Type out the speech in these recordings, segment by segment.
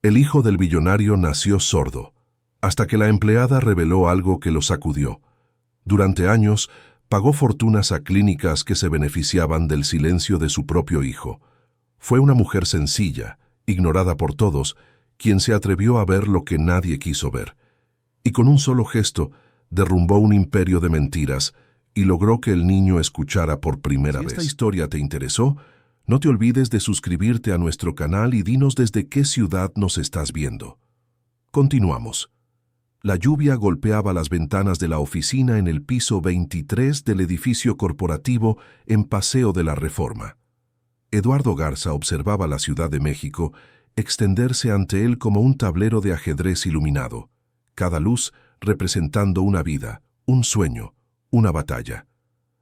El hijo del billonario nació sordo, hasta que la empleada reveló algo que lo sacudió. Durante años, pagó fortunas a clínicas que se beneficiaban del silencio de su propio hijo. Fue una mujer sencilla, ignorada por todos, quien se atrevió a ver lo que nadie quiso ver. Y con un solo gesto, derrumbó un imperio de mentiras y logró que el niño escuchara por primera vez. Si esta historia te interesó, no te olvides de suscribirte a nuestro canal y dinos desde qué ciudad nos estás viendo. Continuamos. La lluvia golpeaba las ventanas de la oficina en el piso 23 del edificio corporativo en Paseo de la Reforma. Eduardo Garza observaba la Ciudad de México extenderse ante él como un tablero de ajedrez iluminado, cada luz representando una vida, un sueño, una batalla.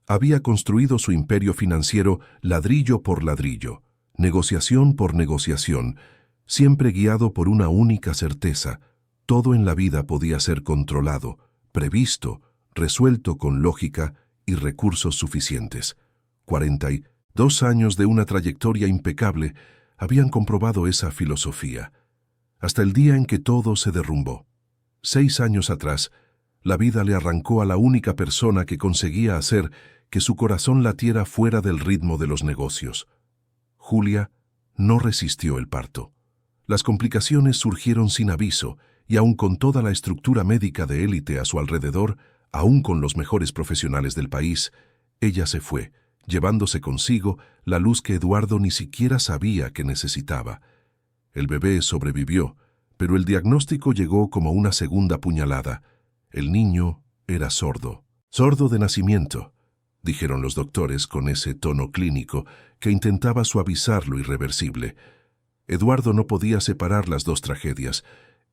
Había construido su imperio financiero ladrillo por ladrillo, negociación por negociación, siempre guiado por una única certeza: todo en la vida podía ser controlado, previsto, resuelto con lógica y recursos suficientes. 42 años de una trayectoria impecable habían comprobado esa filosofía, hasta el día en que todo se derrumbó. 6 años atrás, la vida le arrancó a la única persona que conseguía hacer que su corazón latiera fuera del ritmo de los negocios. Julia no resistió el parto. Las complicaciones surgieron sin aviso, y aun con toda la estructura médica de élite a su alrededor, aun con los mejores profesionales del país, ella se fue, llevándose consigo la luz que Eduardo ni siquiera sabía que necesitaba. El bebé sobrevivió, pero el diagnóstico llegó como una segunda puñalada. El niño era sordo. Sordo de nacimiento, dijeron los doctores con ese tono clínico que intentaba suavizar lo irreversible. Eduardo no podía separar las dos tragedias.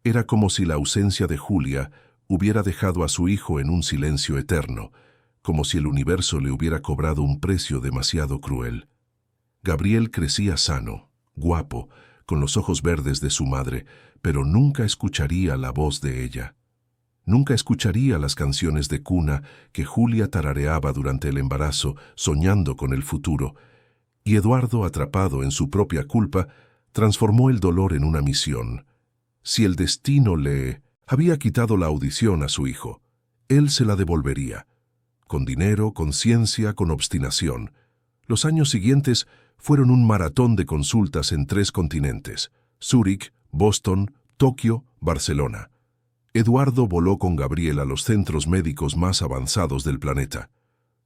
Era como si la ausencia de Julia hubiera dejado a su hijo en un silencio eterno, como si el universo le hubiera cobrado un precio demasiado cruel. Gabriel crecía sano, guapo, con los ojos verdes de su madre, pero nunca escucharía la voz de ella. Nunca escucharía las canciones de cuna que Julia tarareaba durante el embarazo, soñando con el futuro. Y Eduardo, atrapado en su propia culpa, transformó el dolor en una misión. Si el destino le había quitado la audición a su hijo, él se la devolvería. Con dinero, con ciencia, con obstinación. Los años siguientes fueron un maratón de consultas en 3 continentes: Zúrich, Boston, Tokio, Barcelona. Eduardo voló con Gabriel a los centros médicos más avanzados del planeta.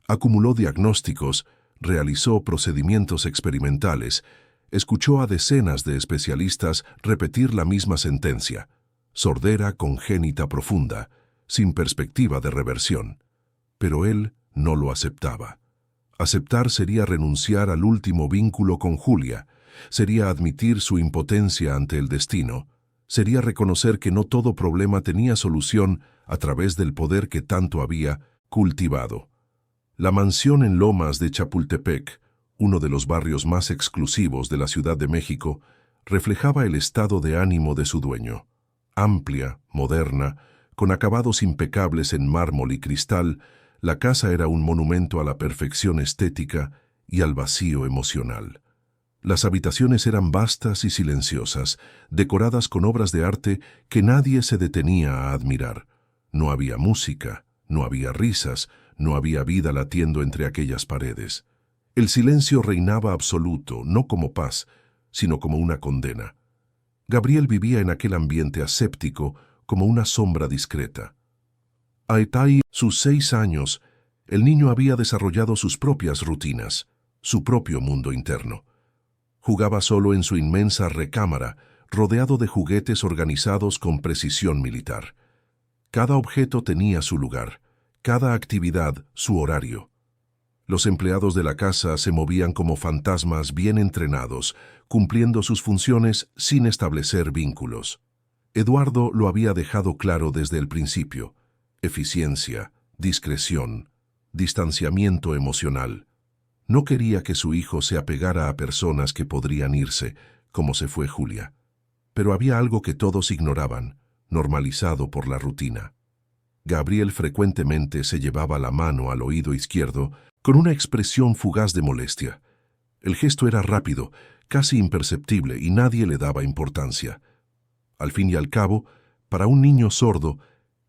Acumuló diagnósticos, realizó procedimientos experimentales, escuchó a decenas de especialistas repetir la misma sentencia: sordera congénita profunda, sin perspectiva de reversión. Pero él no lo aceptaba. Aceptar sería renunciar al último vínculo con Julia, sería admitir su impotencia ante el destino, sería reconocer que no todo problema tenía solución a través del poder que tanto había cultivado. La mansión en Lomas de Chapultepec, uno de los barrios más exclusivos de la Ciudad de México, reflejaba el estado de ánimo de su dueño. Amplia, moderna, con acabados impecables en mármol y cristal, la casa era un monumento a la perfección estética y al vacío emocional. Las habitaciones eran vastas y silenciosas, decoradas con obras de arte que nadie se detenía a admirar. No había música, no había risas, no había vida latiendo entre aquellas paredes. El silencio reinaba absoluto, no como paz, sino como una condena. Gabriel vivía en aquel ambiente aséptico como una sombra discreta. A sus 6 años, el niño había desarrollado sus propias rutinas, su propio mundo interno. Jugaba solo en su inmensa recámara, rodeado de juguetes organizados con precisión militar. Cada objeto tenía su lugar, cada actividad su horario. Los empleados de la casa se movían como fantasmas bien entrenados, cumpliendo sus funciones sin establecer vínculos. Eduardo lo había dejado claro desde el principio: eficiencia, discreción, distanciamiento emocional. No quería que su hijo se apegara a personas que podrían irse, como se fue Julia. Pero había algo que todos ignoraban, normalizado por la rutina. Gabriel frecuentemente se llevaba la mano al oído izquierdo con una expresión fugaz de molestia. El gesto era rápido, casi imperceptible, y nadie le daba importancia. Al fin y al cabo, para un niño sordo,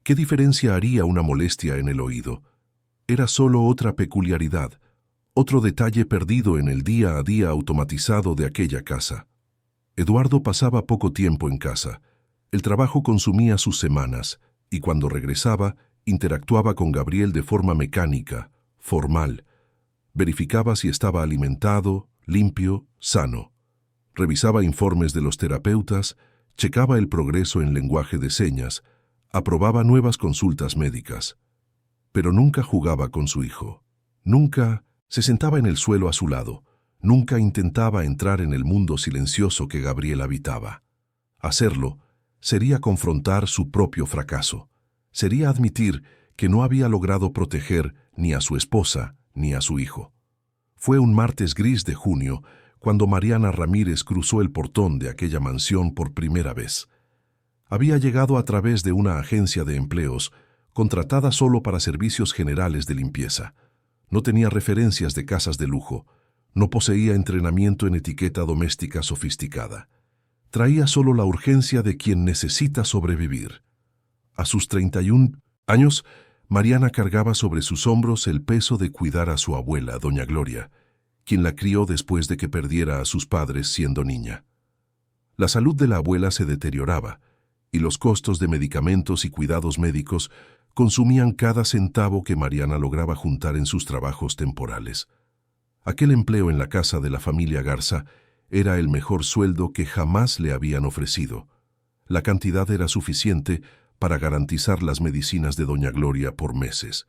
¿qué diferencia haría una molestia en el oído? Era solo otra peculiaridad, otro detalle perdido en el día a día automatizado de aquella casa. Eduardo pasaba poco tiempo en casa. El trabajo consumía sus semanas, y cuando regresaba, interactuaba con Gabriel de forma mecánica, formal. Verificaba si estaba alimentado, limpio, sano. Revisaba informes de los terapeutas, checaba el progreso en lenguaje de señas, aprobaba nuevas consultas médicas. Pero nunca jugaba con su hijo. Nunca se sentaba en el suelo a su lado. Nunca intentaba entrar en el mundo silencioso que Gabriel habitaba. Hacerlo sería confrontar su propio fracaso. Sería admitir que no había logrado proteger ni a su esposa ni a su hijo. Fue un martes gris de junio cuando Mariana Ramírez cruzó el portón de aquella mansión por primera vez. Había llegado a través de una agencia de empleos, contratada solo para servicios generales de limpieza. No tenía referencias de casas de lujo. No poseía entrenamiento en etiqueta doméstica sofisticada. Traía solo la urgencia de quien necesita sobrevivir. A sus 31 años, Mariana cargaba sobre sus hombros el peso de cuidar a su abuela, doña Gloria, quien la crió después de que perdiera a sus padres siendo niña. La salud de la abuela se deterioraba, y los costos de medicamentos y cuidados médicos consumían cada centavo que Mariana lograba juntar en sus trabajos temporales. Aquel empleo en la casa de la familia Garza era el mejor sueldo que jamás le habían ofrecido. La cantidad era suficiente para garantizar las medicinas de doña Gloria por meses,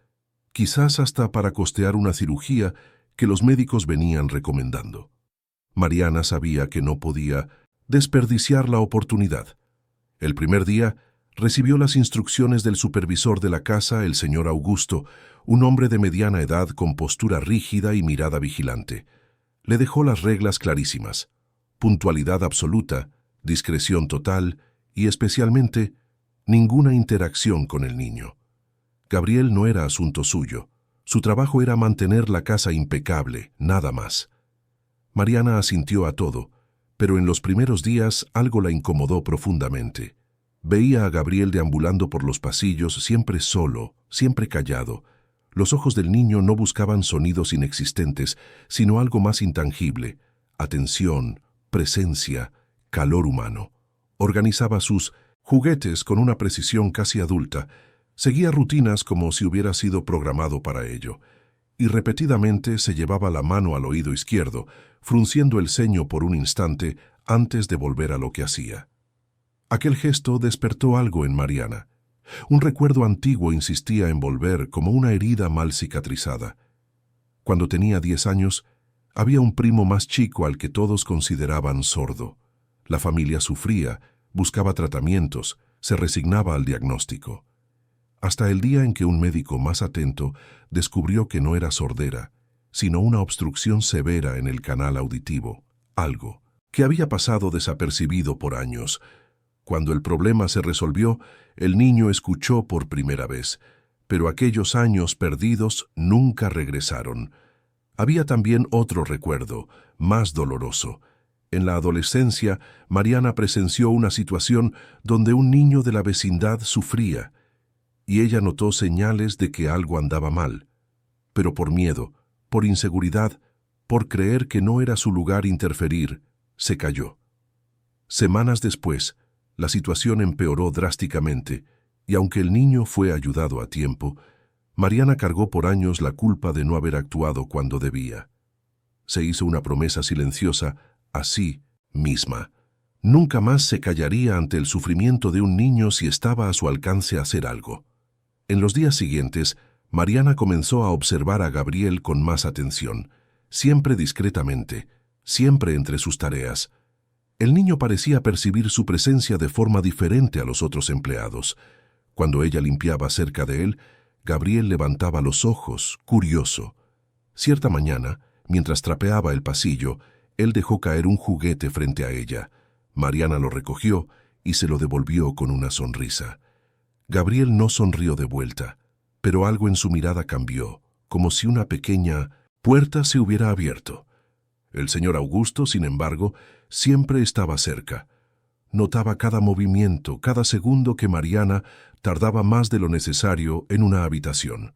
quizás hasta para costear una cirugía que los médicos venían recomendando. Mariana sabía que no podía desperdiciar la oportunidad. El primer día recibió las instrucciones del supervisor de la casa, el señor Augusto, un hombre de mediana edad con postura rígida y mirada vigilante. Le dejó las reglas clarísimas: puntualidad absoluta, discreción total y, especialmente, ninguna interacción con el niño. Gabriel no era asunto suyo. Su trabajo era mantener la casa impecable, nada más. Mariana asintió a todo, pero en los primeros días algo la incomodó profundamente. Veía a Gabriel deambulando por los pasillos, siempre solo, siempre callado. Los ojos del niño no buscaban sonidos inexistentes, sino algo más intangible: atención, presencia, calor humano. Organizaba sus juguetes con una precisión casi adulta. Seguía rutinas como si hubiera sido programado para ello, y repetidamente se llevaba la mano al oído izquierdo, frunciendo el ceño por un instante antes de volver a lo que hacía. Aquel gesto despertó algo en Mariana. Un recuerdo antiguo insistía en volver, como una herida mal cicatrizada. Cuando tenía 10 años, había un primo más chico al que todos consideraban sordo. La familia sufría, buscaba tratamientos, se resignaba al diagnóstico. Hasta el día en que un médico más atento descubrió que no era sordera, sino una obstrucción severa en el canal auditivo, algo que había pasado desapercibido por años. Cuando el problema se resolvió, el niño escuchó por primera vez, pero aquellos años perdidos nunca regresaron. Había también otro recuerdo, más doloroso. En la adolescencia, Mariana presenció una situación donde un niño de la vecindad sufría, y ella notó señales de que algo andaba mal. Pero por miedo, por inseguridad, por creer que no era su lugar interferir, se calló. Semanas después, la situación empeoró drásticamente, y aunque el niño fue ayudado a tiempo, Mariana cargó por años la culpa de no haber actuado cuando debía. Se hizo una promesa silenciosa a sí misma. Nunca más se callaría ante el sufrimiento de un niño si estaba a su alcance hacer algo. En los días siguientes, Mariana comenzó a observar a Gabriel con más atención, siempre discretamente, siempre entre sus tareas. El niño parecía percibir su presencia de forma diferente a los otros empleados. Cuando ella limpiaba cerca de él, Gabriel levantaba los ojos, curioso. Cierta mañana, mientras trapeaba el pasillo, él dejó caer un juguete frente a ella. Mariana lo recogió y se lo devolvió con una sonrisa. Gabriel no sonrió de vuelta, pero algo en su mirada cambió, como si una pequeña puerta se hubiera abierto. El señor Augusto, sin embargo, siempre estaba cerca. Notaba cada movimiento, cada segundo que Mariana tardaba más de lo necesario en una habitación.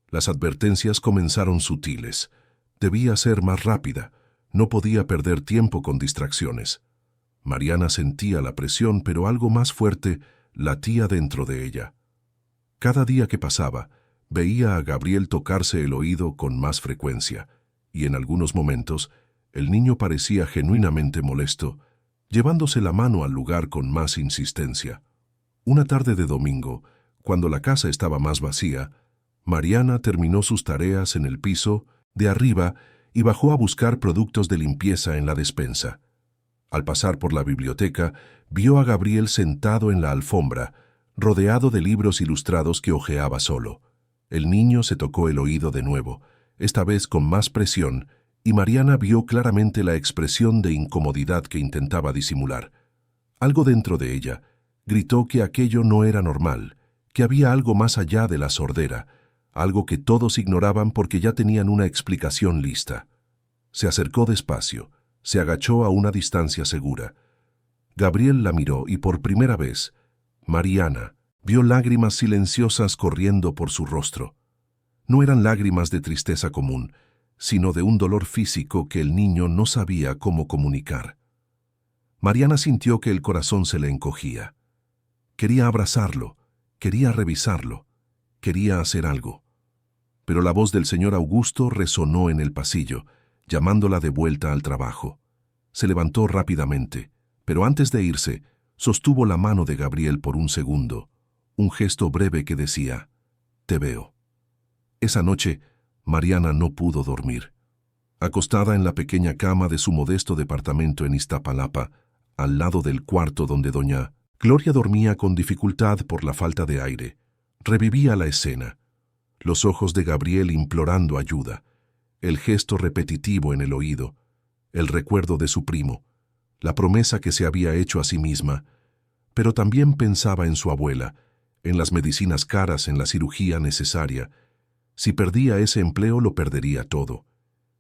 Las advertencias comenzaron sutiles. Debía ser más rápida. No podía perder tiempo con distracciones. Mariana sentía la presión, pero algo más fuerte latía dentro de ella. Cada día que pasaba, veía a Gabriel tocarse el oído con más frecuencia, y en algunos momentos el niño parecía genuinamente molesto, llevándose la mano al lugar con más insistencia. Una tarde de domingo, cuando la casa estaba más vacía, Mariana terminó sus tareas en el piso de arriba y bajó a buscar productos de limpieza en la despensa. Al pasar por la biblioteca, vio a Gabriel sentado en la alfombra, rodeado de libros ilustrados que hojeaba solo. El niño se tocó el oído de nuevo, esta vez con más presión, y Mariana vio claramente la expresión de incomodidad que intentaba disimular. Algo dentro de ella gritó que aquello no era normal, que había algo más allá de la sordera, algo que todos ignoraban porque ya tenían una explicación lista. Se acercó despacio, se agachó a una distancia segura. Gabriel la miró y por primera vez, Mariana vio lágrimas silenciosas corriendo por su rostro. No eran lágrimas de tristeza común, sino de un dolor físico que el niño no sabía cómo comunicar. Mariana sintió que el corazón se le encogía. Quería abrazarlo, quería revisarlo, quería hacer algo. Pero la voz del señor Augusto resonó en el pasillo, llamándola de vuelta al trabajo. Se levantó rápidamente, pero antes de irse, sostuvo la mano de Gabriel por un segundo, un gesto breve que decía, «Te veo». Esa noche, Mariana no pudo dormir. Acostada en la pequeña cama de su modesto departamento en Iztapalapa, al lado del cuarto donde doña Gloria dormía con dificultad por la falta de aire, revivía la escena. Los ojos de Gabriel implorando ayuda, el gesto repetitivo en el oído, el recuerdo de su primo, la promesa que se había hecho a sí misma, pero también pensaba en su abuela, en las medicinas caras, en la cirugía necesaria. Si perdía ese empleo lo perdería todo.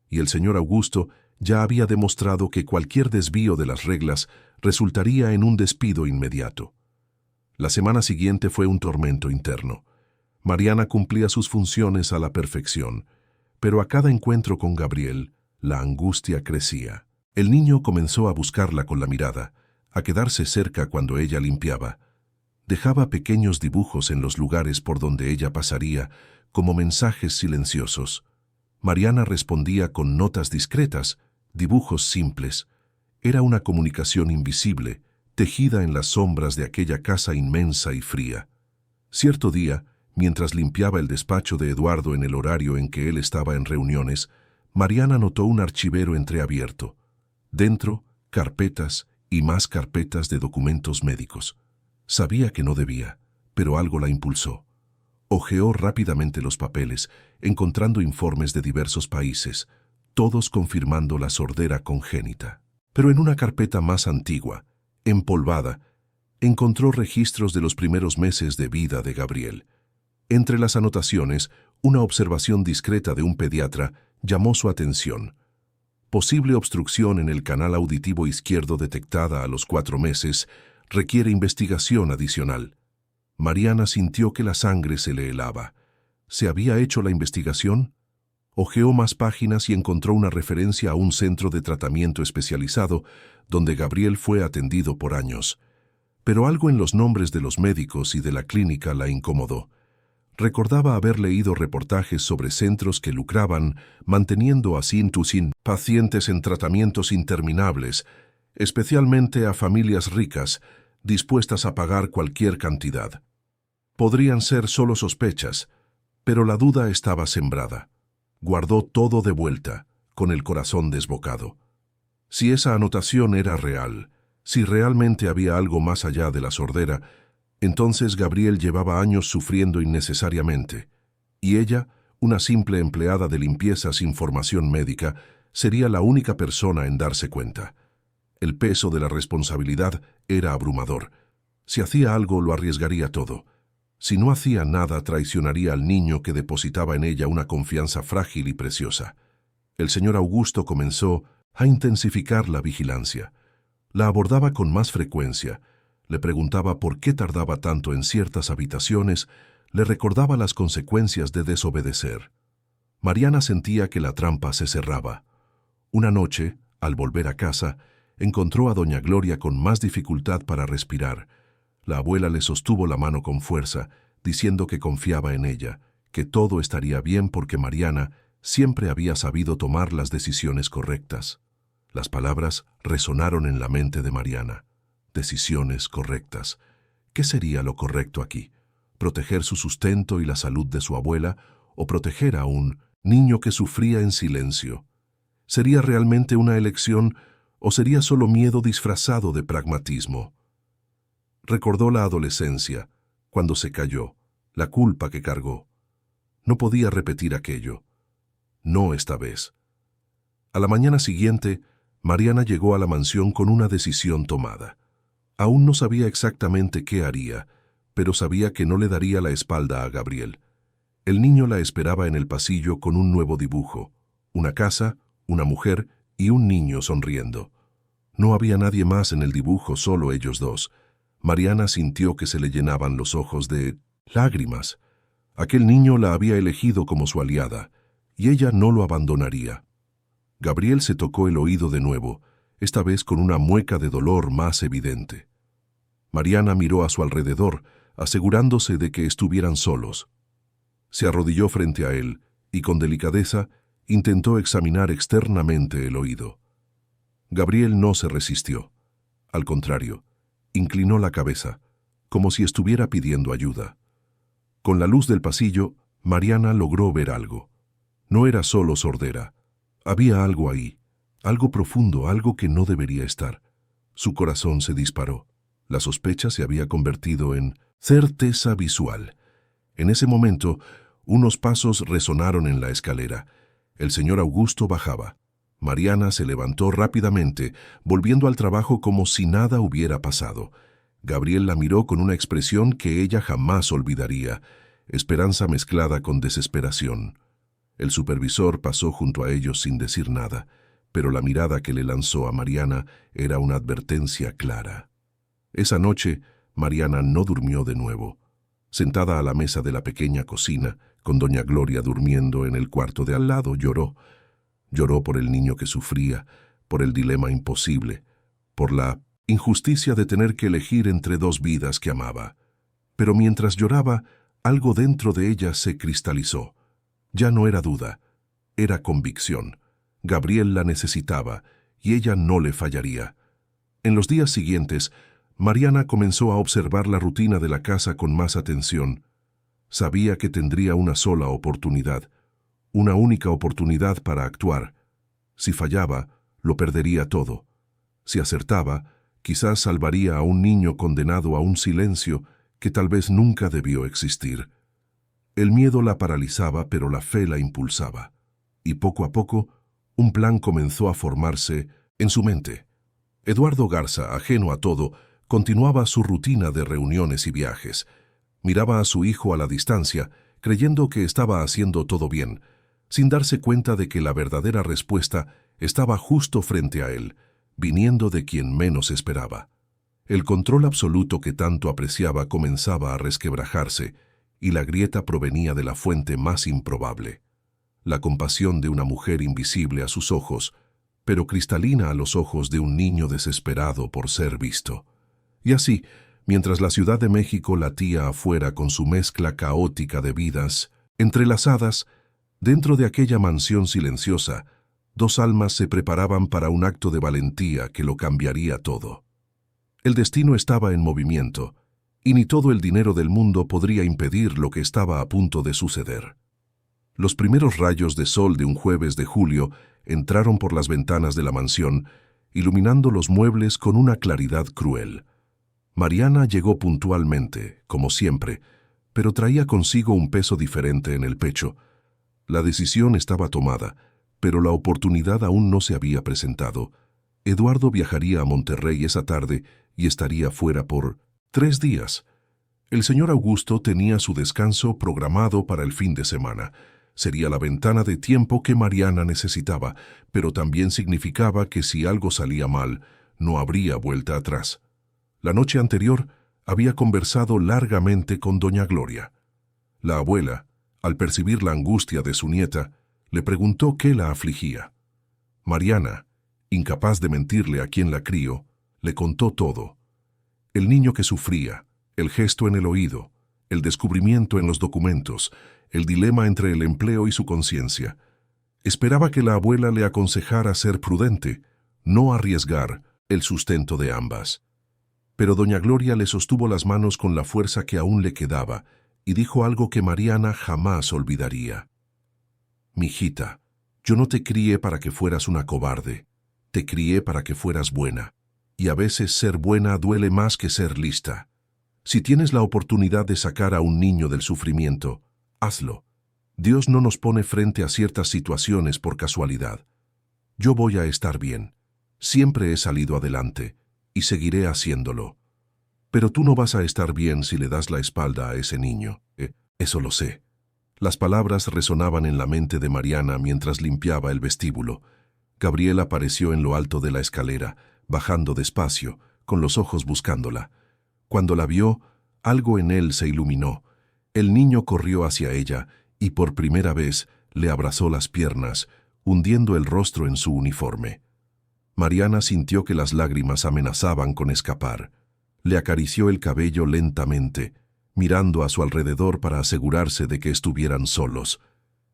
Y el señor Augusto ya había demostrado que cualquier desvío de las reglas resultaría en un despido inmediato. La semana siguiente fue un tormento interno. Mariana cumplía sus funciones a la perfección, pero a cada encuentro con Gabriel, la angustia crecía. El niño comenzó a buscarla con la mirada, a quedarse cerca cuando ella limpiaba. Dejaba pequeños dibujos en los lugares por donde ella pasaría, como mensajes silenciosos. Mariana respondía con notas discretas, dibujos simples. Era una comunicación invisible, tejida en las sombras de aquella casa inmensa y fría. Cierto día, mientras limpiaba el despacho de Eduardo en el horario en que él estaba en reuniones, Mariana notó un archivero entreabierto. Dentro, carpetas y más carpetas de documentos médicos. Sabía que no debía, pero algo la impulsó. Hojeó rápidamente los papeles, encontrando informes de diversos países, todos confirmando la sordera congénita. Pero en una carpeta más antigua, empolvada, encontró registros de los primeros meses de vida de Gabriel. Entre las anotaciones, una observación discreta de un pediatra llamó su atención. Posible obstrucción en el canal auditivo izquierdo detectada a los 4 meses requiere investigación adicional. Mariana sintió que la sangre se le helaba. ¿Se había hecho la investigación? Hojeó más páginas y encontró una referencia a un centro de tratamiento especializado donde Gabriel fue atendido por años. Pero algo en los nombres de los médicos y de la clínica la incomodó. Recordaba haber leído reportajes sobre centros que lucraban manteniendo a sin pacientes en tratamientos interminables, especialmente a familias ricas, dispuestas a pagar cualquier cantidad. Podrían ser solo sospechas, pero la duda estaba sembrada. Guardó todo de vuelta, con el corazón desbocado. Si esa anotación era real, si realmente había algo más allá de la sordera, entonces Gabriel llevaba años sufriendo innecesariamente, y ella, una simple empleada de limpieza sin formación médica, sería la única persona en darse cuenta. El peso de la responsabilidad era abrumador. Si hacía algo, lo arriesgaría todo. Si no hacía nada, traicionaría al niño que depositaba en ella una confianza frágil y preciosa. El señor Augusto comenzó a intensificar la vigilancia. La abordaba con más frecuencia, le preguntaba por qué tardaba tanto en ciertas habitaciones, le recordaba las consecuencias de desobedecer. Mariana sentía que la trampa se cerraba. Una noche, al volver a casa, encontró a doña Gloria con más dificultad para respirar. La abuela le sostuvo la mano con fuerza, diciendo que confiaba en ella, que todo estaría bien porque Mariana siempre había sabido tomar las decisiones correctas. Las palabras resonaron en la mente de Mariana. Decisiones correctas. ¿Qué sería lo correcto aquí? ¿Proteger su sustento y la salud de su abuela o proteger a un niño que sufría en silencio? ¿Sería realmente una elección o sería solo miedo disfrazado de pragmatismo? Recordó la adolescencia, cuando se cayó, la culpa que cargó. No podía repetir aquello. No esta vez. A la mañana siguiente, Mariana llegó a la mansión con una decisión tomada. Aún no sabía exactamente qué haría, pero sabía que no le daría la espalda a Gabriel. El niño la esperaba en el pasillo con un nuevo dibujo, una casa, una mujer y un niño sonriendo. No había nadie más en el dibujo, solo ellos dos. Mariana sintió que se le llenaban los ojos de lágrimas. Aquel niño la había elegido como su aliada, y ella no lo abandonaría. Gabriel se tocó el oído de nuevo, esta vez con una mueca de dolor más evidente. Mariana miró a su alrededor, asegurándose de que estuvieran solos. Se arrodilló frente a él y, con delicadeza, intentó examinar externamente el oído. Gabriel no se resistió. Al contrario, inclinó la cabeza, como si estuviera pidiendo ayuda. Con la luz del pasillo, Mariana logró ver algo. No era solo sordera. Había algo ahí, algo profundo, algo que no debería estar. Su corazón se disparó. La sospecha se había convertido en certeza visual. En ese momento, unos pasos resonaron en la escalera. El señor Augusto bajaba. Mariana se levantó rápidamente, volviendo al trabajo como si nada hubiera pasado. Gabriel la miró con una expresión que ella jamás olvidaría, esperanza mezclada con desesperación. El supervisor pasó junto a ellos sin decir nada, pero la mirada que le lanzó a Mariana era una advertencia clara. Esa noche, Mariana no durmió de nuevo. Sentada a la mesa de la pequeña cocina, con doña Gloria durmiendo en el cuarto de al lado, lloró. Lloró por el niño que sufría, por el dilema imposible, por la injusticia de tener que elegir entre dos vidas que amaba. Pero mientras lloraba, algo dentro de ella se cristalizó. Ya no era duda, era convicción. Gabriel la necesitaba y ella no le fallaría. En los días siguientes, Mariana comenzó a observar la rutina de la casa con más atención. Sabía que tendría una sola oportunidad, una única oportunidad para actuar. Si fallaba, lo perdería todo. Si acertaba, quizás salvaría a un niño condenado a un silencio que tal vez nunca debió existir. El miedo la paralizaba, pero la fe la impulsaba. Y poco a poco, un plan comenzó a formarse en su mente. Eduardo Garza, ajeno a todo, continuaba su rutina de reuniones y viajes. Miraba a su hijo a la distancia, creyendo que estaba haciendo todo bien, sin darse cuenta de que la verdadera respuesta estaba justo frente a él, viniendo de quien menos esperaba. El control absoluto que tanto apreciaba comenzaba a resquebrajarse, y la grieta provenía de la fuente más improbable. La compasión de una mujer invisible a sus ojos, pero cristalina a los ojos de un niño desesperado por ser visto. Y así, mientras la Ciudad de México latía afuera con su mezcla caótica de vidas, entrelazadas, dentro de aquella mansión silenciosa, dos almas se preparaban para un acto de valentía que lo cambiaría todo. El destino estaba en movimiento, y ni todo el dinero del mundo podría impedir lo que estaba a punto de suceder. Los primeros rayos de sol de un jueves de julio entraron por las ventanas de la mansión, iluminando los muebles con una claridad cruel. Mariana llegó puntualmente, como siempre, pero traía consigo un peso diferente en el pecho. La decisión estaba tomada, pero la oportunidad aún no se había presentado. Eduardo viajaría a Monterrey esa tarde y estaría fuera por 3 días. El señor Augusto tenía su descanso programado para el fin de semana. Sería la ventana de tiempo que Mariana necesitaba, pero también significaba que si algo salía mal, no habría vuelta atrás. La noche anterior había conversado largamente con doña Gloria. La abuela, al percibir la angustia de su nieta, le preguntó qué la afligía. Mariana, incapaz de mentirle a quien la crió, le contó todo. El niño que sufría, el gesto en el oído, el descubrimiento en los documentos, el dilema entre el empleo y su conciencia. Esperaba que la abuela le aconsejara ser prudente, no arriesgar el sustento de ambas. Pero doña Gloria le sostuvo las manos con la fuerza que aún le quedaba y dijo algo que Mariana jamás olvidaría. «Mijita, yo no te crié para que fueras una cobarde, te crié para que fueras buena, y a veces ser buena duele más que ser lista. Si tienes la oportunidad de sacar a un niño del sufrimiento, hazlo. Dios no nos pone frente a ciertas situaciones por casualidad. Yo voy a estar bien. Siempre he salido adelante, y seguiré haciéndolo. Pero tú no vas a estar bien si le das la espalda a ese niño. Eso lo sé». Las palabras resonaban en la mente de Mariana mientras limpiaba el vestíbulo. Gabriel apareció en lo alto de la escalera, bajando despacio, con los ojos buscándola. Cuando la vio, algo en él se iluminó. El niño corrió hacia ella y por primera vez le abrazó las piernas, hundiendo el rostro en su uniforme. Mariana sintió que las lágrimas amenazaban con escapar. Le acarició el cabello lentamente, mirando a su alrededor para asegurarse de que estuvieran solos.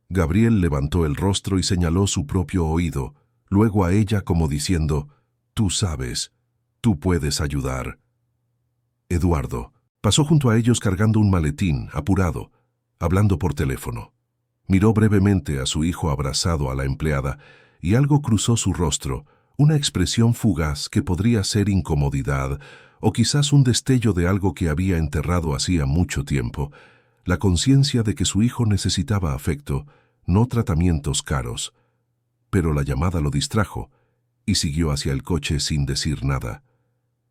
Gabriel levantó el rostro y señaló su propio oído, luego a ella como diciendo, «Tú sabes, tú puedes ayudar». Eduardo pasó junto a ellos cargando un maletín, apurado, hablando por teléfono. Miró brevemente a su hijo abrazado a la empleada y algo cruzó su rostro, una expresión fugaz que podría ser incomodidad o quizás un destello de algo que había enterrado hacía mucho tiempo, la conciencia de que su hijo necesitaba afecto, no tratamientos caros. Pero la llamada lo distrajo y siguió hacia el coche sin decir nada.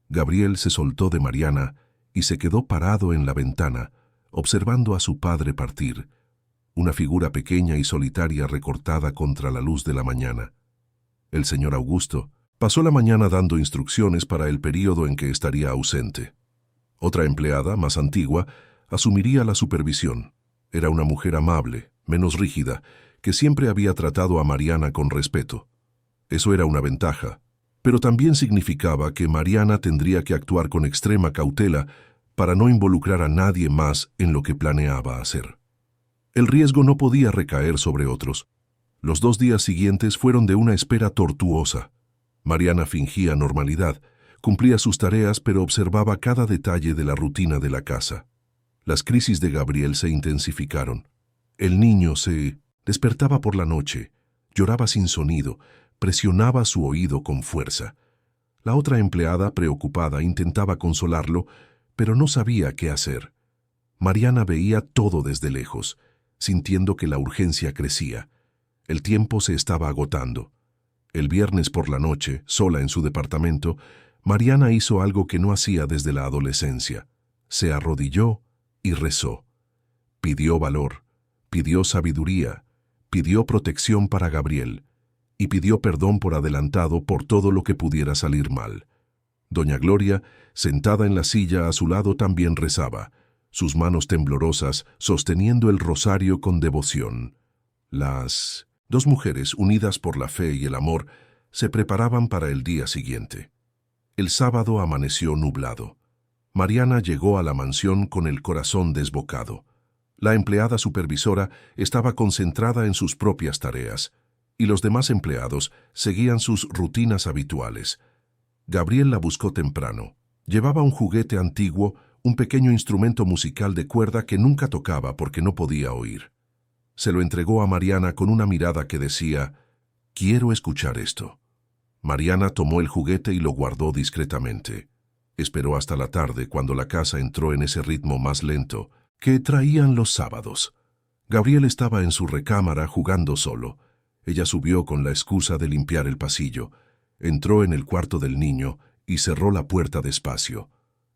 Gabriel se soltó de Mariana y se quedó parado en la ventana, observando a su padre partir, una figura pequeña y solitaria recortada contra la luz de la mañana. El señor Augusto pasó la mañana dando instrucciones para el período en que estaría ausente. Otra empleada, más antigua, asumiría la supervisión. Era una mujer amable, menos rígida, que siempre había tratado a Mariana con respeto. Eso era una ventaja, pero también significaba que Mariana tendría que actuar con extrema cautela para no involucrar a nadie más en lo que planeaba hacer. El riesgo no podía recaer sobre otros. Los 2 días siguientes fueron de una espera tortuosa. Mariana fingía normalidad, cumplía sus tareas pero observaba cada detalle de la rutina de la casa. Las crisis de Gabriel se intensificaron. El niño se despertaba por la noche, lloraba sin sonido, presionaba su oído con fuerza. La otra empleada, preocupada, intentaba consolarlo, pero no sabía qué hacer. Mariana veía todo desde lejos, sintiendo que la urgencia crecía. El tiempo se estaba agotando. El viernes por la noche, sola en su departamento, Mariana hizo algo que no hacía desde la adolescencia. Se arrodilló y rezó. Pidió valor, pidió sabiduría, pidió protección para Gabriel y pidió perdón por adelantado por todo lo que pudiera salir mal. Doña Gloria, sentada en la silla a su lado, también rezaba, sus manos temblorosas sosteniendo el rosario con devoción. Las 2 mujeres, unidas por la fe y el amor, se preparaban para el día siguiente. El sábado amaneció nublado. Mariana llegó a la mansión con el corazón desbocado. La empleada supervisora estaba concentrada en sus propias tareas, y los demás empleados seguían sus rutinas habituales. Gabriel la buscó temprano. Llevaba un juguete antiguo, un pequeño instrumento musical de cuerda que nunca tocaba porque no podía oír. Se lo entregó a Mariana con una mirada que decía, «Quiero escuchar esto». Mariana tomó el juguete y lo guardó discretamente. Esperó hasta la tarde, cuando la casa entró en ese ritmo más lento que traían los sábados. Gabriel estaba en su recámara jugando solo. Ella subió con la excusa de limpiar el pasillo. Entró en el cuarto del niño y cerró la puerta despacio.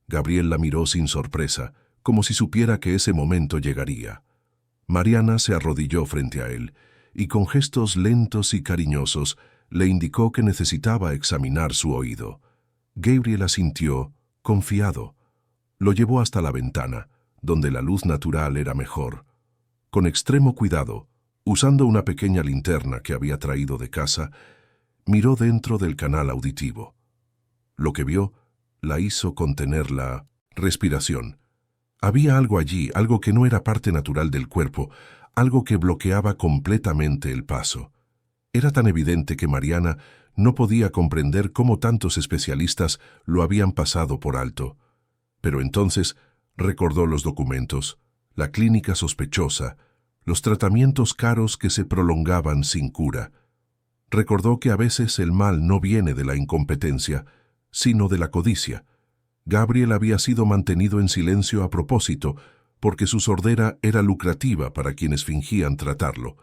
Gabriel la miró sin sorpresa, como si supiera que ese momento llegaría. Mariana se arrodilló frente a él y con gestos lentos y cariñosos le indicó que necesitaba examinar su oído. Gabriel asintió, confiado. Lo llevó hasta la ventana, donde la luz natural era mejor. Con extremo cuidado, usando una pequeña linterna que había traído de casa, miró dentro del canal auditivo. Lo que vio la hizo contener la respiración. Había algo allí, algo que no era parte natural del cuerpo, algo que bloqueaba completamente el paso. Era tan evidente que Mariana no podía comprender cómo tantos especialistas lo habían pasado por alto. Pero entonces recordó los documentos, la clínica sospechosa, los tratamientos caros que se prolongaban sin cura. Recordó que a veces el mal no viene de la incompetencia, sino de la codicia. Gabriel había sido mantenido en silencio a propósito, porque su sordera era lucrativa para quienes fingían tratarlo.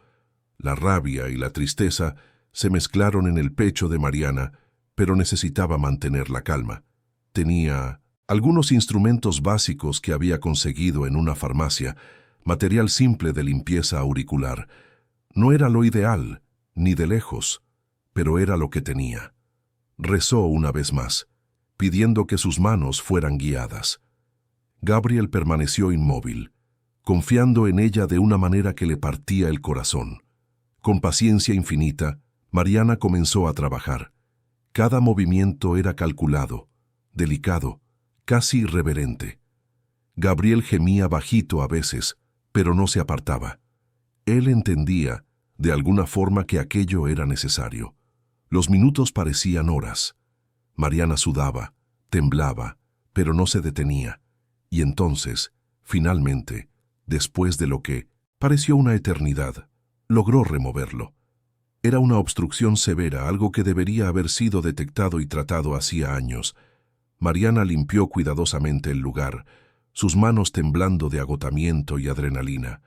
La rabia y la tristeza se mezclaron en el pecho de Mariana, pero necesitaba mantener la calma. Tenía algunos instrumentos básicos que había conseguido en una farmacia, material simple de limpieza auricular. No era lo ideal, ni de lejos, pero era lo que tenía. Rezó una vez más, pidiendo que sus manos fueran guiadas. Gabriel permaneció inmóvil, confiando en ella de una manera que le partía el corazón. Con paciencia infinita, Mariana comenzó a trabajar. Cada movimiento era calculado, delicado, casi irreverente. Gabriel gemía bajito a veces, pero no se apartaba. Él entendía, de alguna forma, que aquello era necesario. Los minutos parecían horas. Mariana sudaba, temblaba, pero no se detenía. Y entonces, finalmente, después de lo que pareció una eternidad, logró removerlo. Era una obstrucción severa, algo que debería haber sido detectado y tratado hacía años. Mariana limpió cuidadosamente el lugar, sus manos temblando de agotamiento y adrenalina.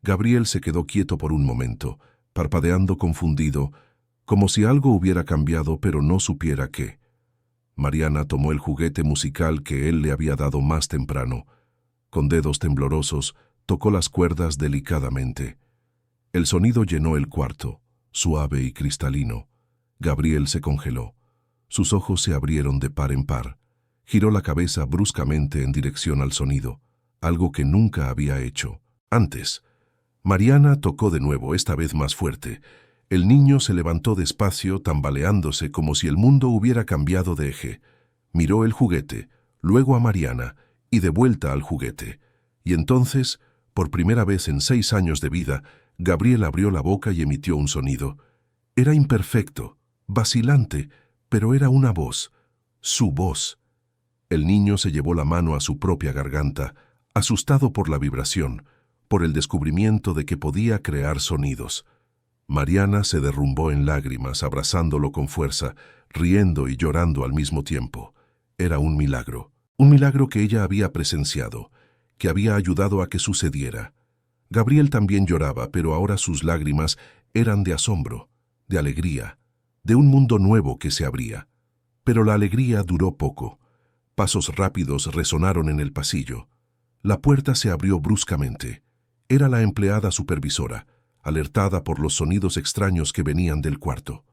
Gabriel se quedó quieto por un momento, parpadeando confundido, como si algo hubiera cambiado pero no supiera qué. Mariana tomó el juguete musical que él le había dado más temprano. Con dedos temblorosos, tocó las cuerdas delicadamente. El sonido llenó el cuarto, suave y cristalino. Gabriel se congeló. Sus ojos se abrieron de par en par. Giró la cabeza bruscamente en dirección al sonido, algo que nunca había hecho antes. Mariana tocó de nuevo, esta vez más fuerte. El niño se levantó despacio, tambaleándose como si el mundo hubiera cambiado de eje. Miró el juguete, luego a Mariana, y de vuelta al juguete. Y entonces, por primera vez en 6 años de vida, Gabriel abrió la boca y emitió un sonido. Era imperfecto, vacilante, pero era una voz, su voz. El niño se llevó la mano a su propia garganta, asustado por la vibración, por el descubrimiento de que podía crear sonidos. Mariana se derrumbó en lágrimas, abrazándolo con fuerza, riendo y llorando al mismo tiempo. Era un milagro que ella había presenciado, que había ayudado a que sucediera. Gabriel también lloraba, pero ahora sus lágrimas eran de asombro, de alegría, de un mundo nuevo que se abría. Pero la alegría duró poco. Pasos rápidos resonaron en el pasillo. La puerta se abrió bruscamente. Era la empleada supervisora, alertada por los sonidos extraños que venían del cuarto.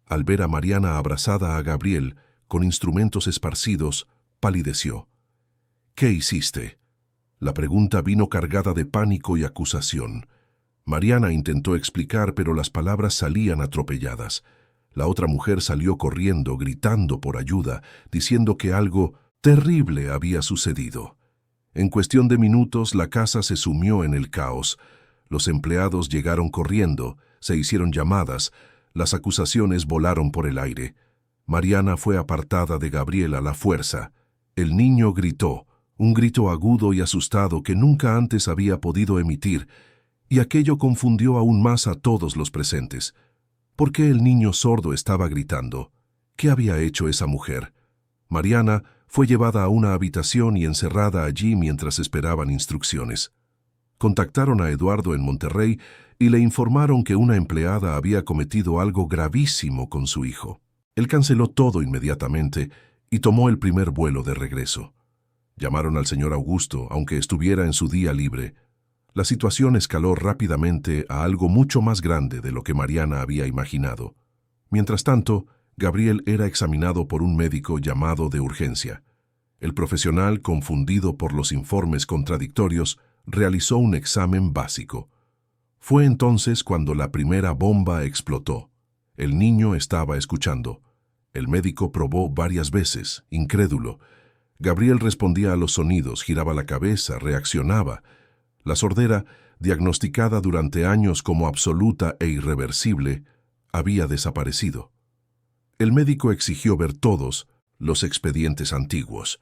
Al ver a Mariana abrazada a Gabriel, con instrumentos esparcidos, palideció. «¿Qué hiciste?». La pregunta vino cargada de pánico y acusación. Mariana intentó explicar, pero las palabras salían atropelladas. La otra mujer salió corriendo, gritando por ayuda, diciendo que algo terrible había sucedido. En cuestión de minutos, la casa se sumió en el caos. Los empleados llegaron corriendo, se hicieron llamadas, las acusaciones volaron por el aire. Mariana fue apartada de Gabriel a la fuerza. El niño gritó, un grito agudo y asustado que nunca antes había podido emitir, y aquello confundió aún más a todos los presentes. ¿Por qué el niño sordo estaba gritando? ¿Qué había hecho esa mujer? Mariana fue llevada a una habitación y encerrada allí mientras esperaban instrucciones. Contactaron a Eduardo en Monterrey y le informaron que una empleada había cometido algo gravísimo con su hijo. Él canceló todo inmediatamente y tomó el primer vuelo de regreso. Llamaron al señor Augusto, aunque estuviera en su día libre. La situación escaló rápidamente a algo mucho más grande de lo que Mariana había imaginado. Mientras tanto, Gabriel era examinado por un médico llamado de urgencia. El profesional, confundido por los informes contradictorios, realizó un examen básico. Fue entonces cuando la primera bomba explotó. El niño estaba escuchando. El médico probó varias veces, incrédulo. Gabriel respondía a los sonidos, giraba la cabeza, reaccionaba. La sordera, diagnosticada durante años como absoluta e irreversible, había desaparecido. El médico exigió ver todos los expedientes antiguos.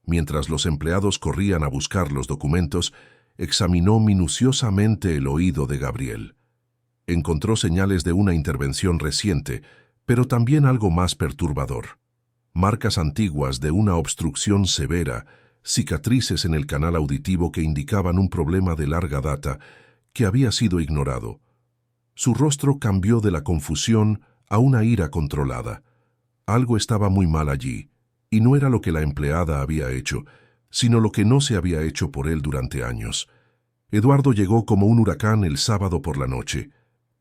Mientras los empleados corrían a buscar los documentos, examinó minuciosamente el oído de Gabriel. Encontró señales de una intervención reciente, pero también algo más perturbador. Marcas antiguas de una obstrucción severa, cicatrices en el canal auditivo que indicaban un problema de larga data que había sido ignorado. Su rostro cambió de la confusión a una ira controlada. Algo estaba muy mal allí, y no era lo que la empleada había hecho, sino lo que no se había hecho por él durante años. Eduardo llegó como un huracán el sábado por la noche.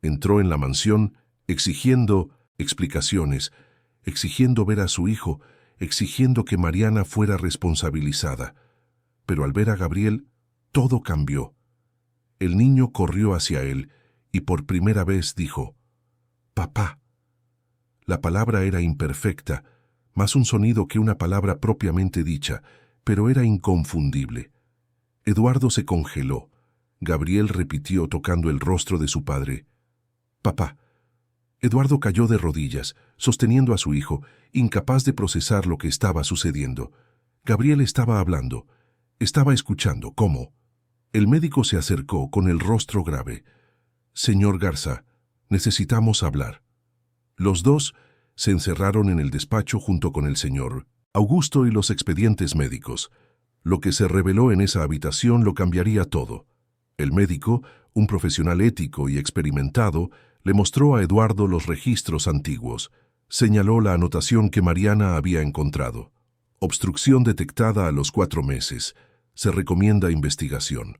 Entró en la mansión exigiendo explicaciones, exigiendo ver a su hijo, exigiendo que Mariana fuera responsabilizada. Pero al ver a Gabriel, todo cambió. El niño corrió hacia él y por primera vez dijo, «Papá». La palabra era imperfecta, más un sonido que una palabra propiamente dicha, pero era inconfundible. Eduardo se congeló. Gabriel repitió tocando el rostro de su padre, «Papá». Eduardo cayó de rodillas, sosteniendo a su hijo, incapaz de procesar lo que estaba sucediendo. Gabriel estaba hablando, estaba escuchando. ¿Cómo? El médico se acercó con el rostro grave. «Señor Garza, necesitamos hablar». Los dos se encerraron en el despacho junto con el señor Augusto y los expedientes médicos. Lo que se reveló en esa habitación lo cambiaría todo. El médico, un profesional ético y experimentado, le mostró a Eduardo los registros antiguos. Señaló la anotación que Mariana había encontrado. Obstrucción detectada a los 4 meses. Se recomienda investigación.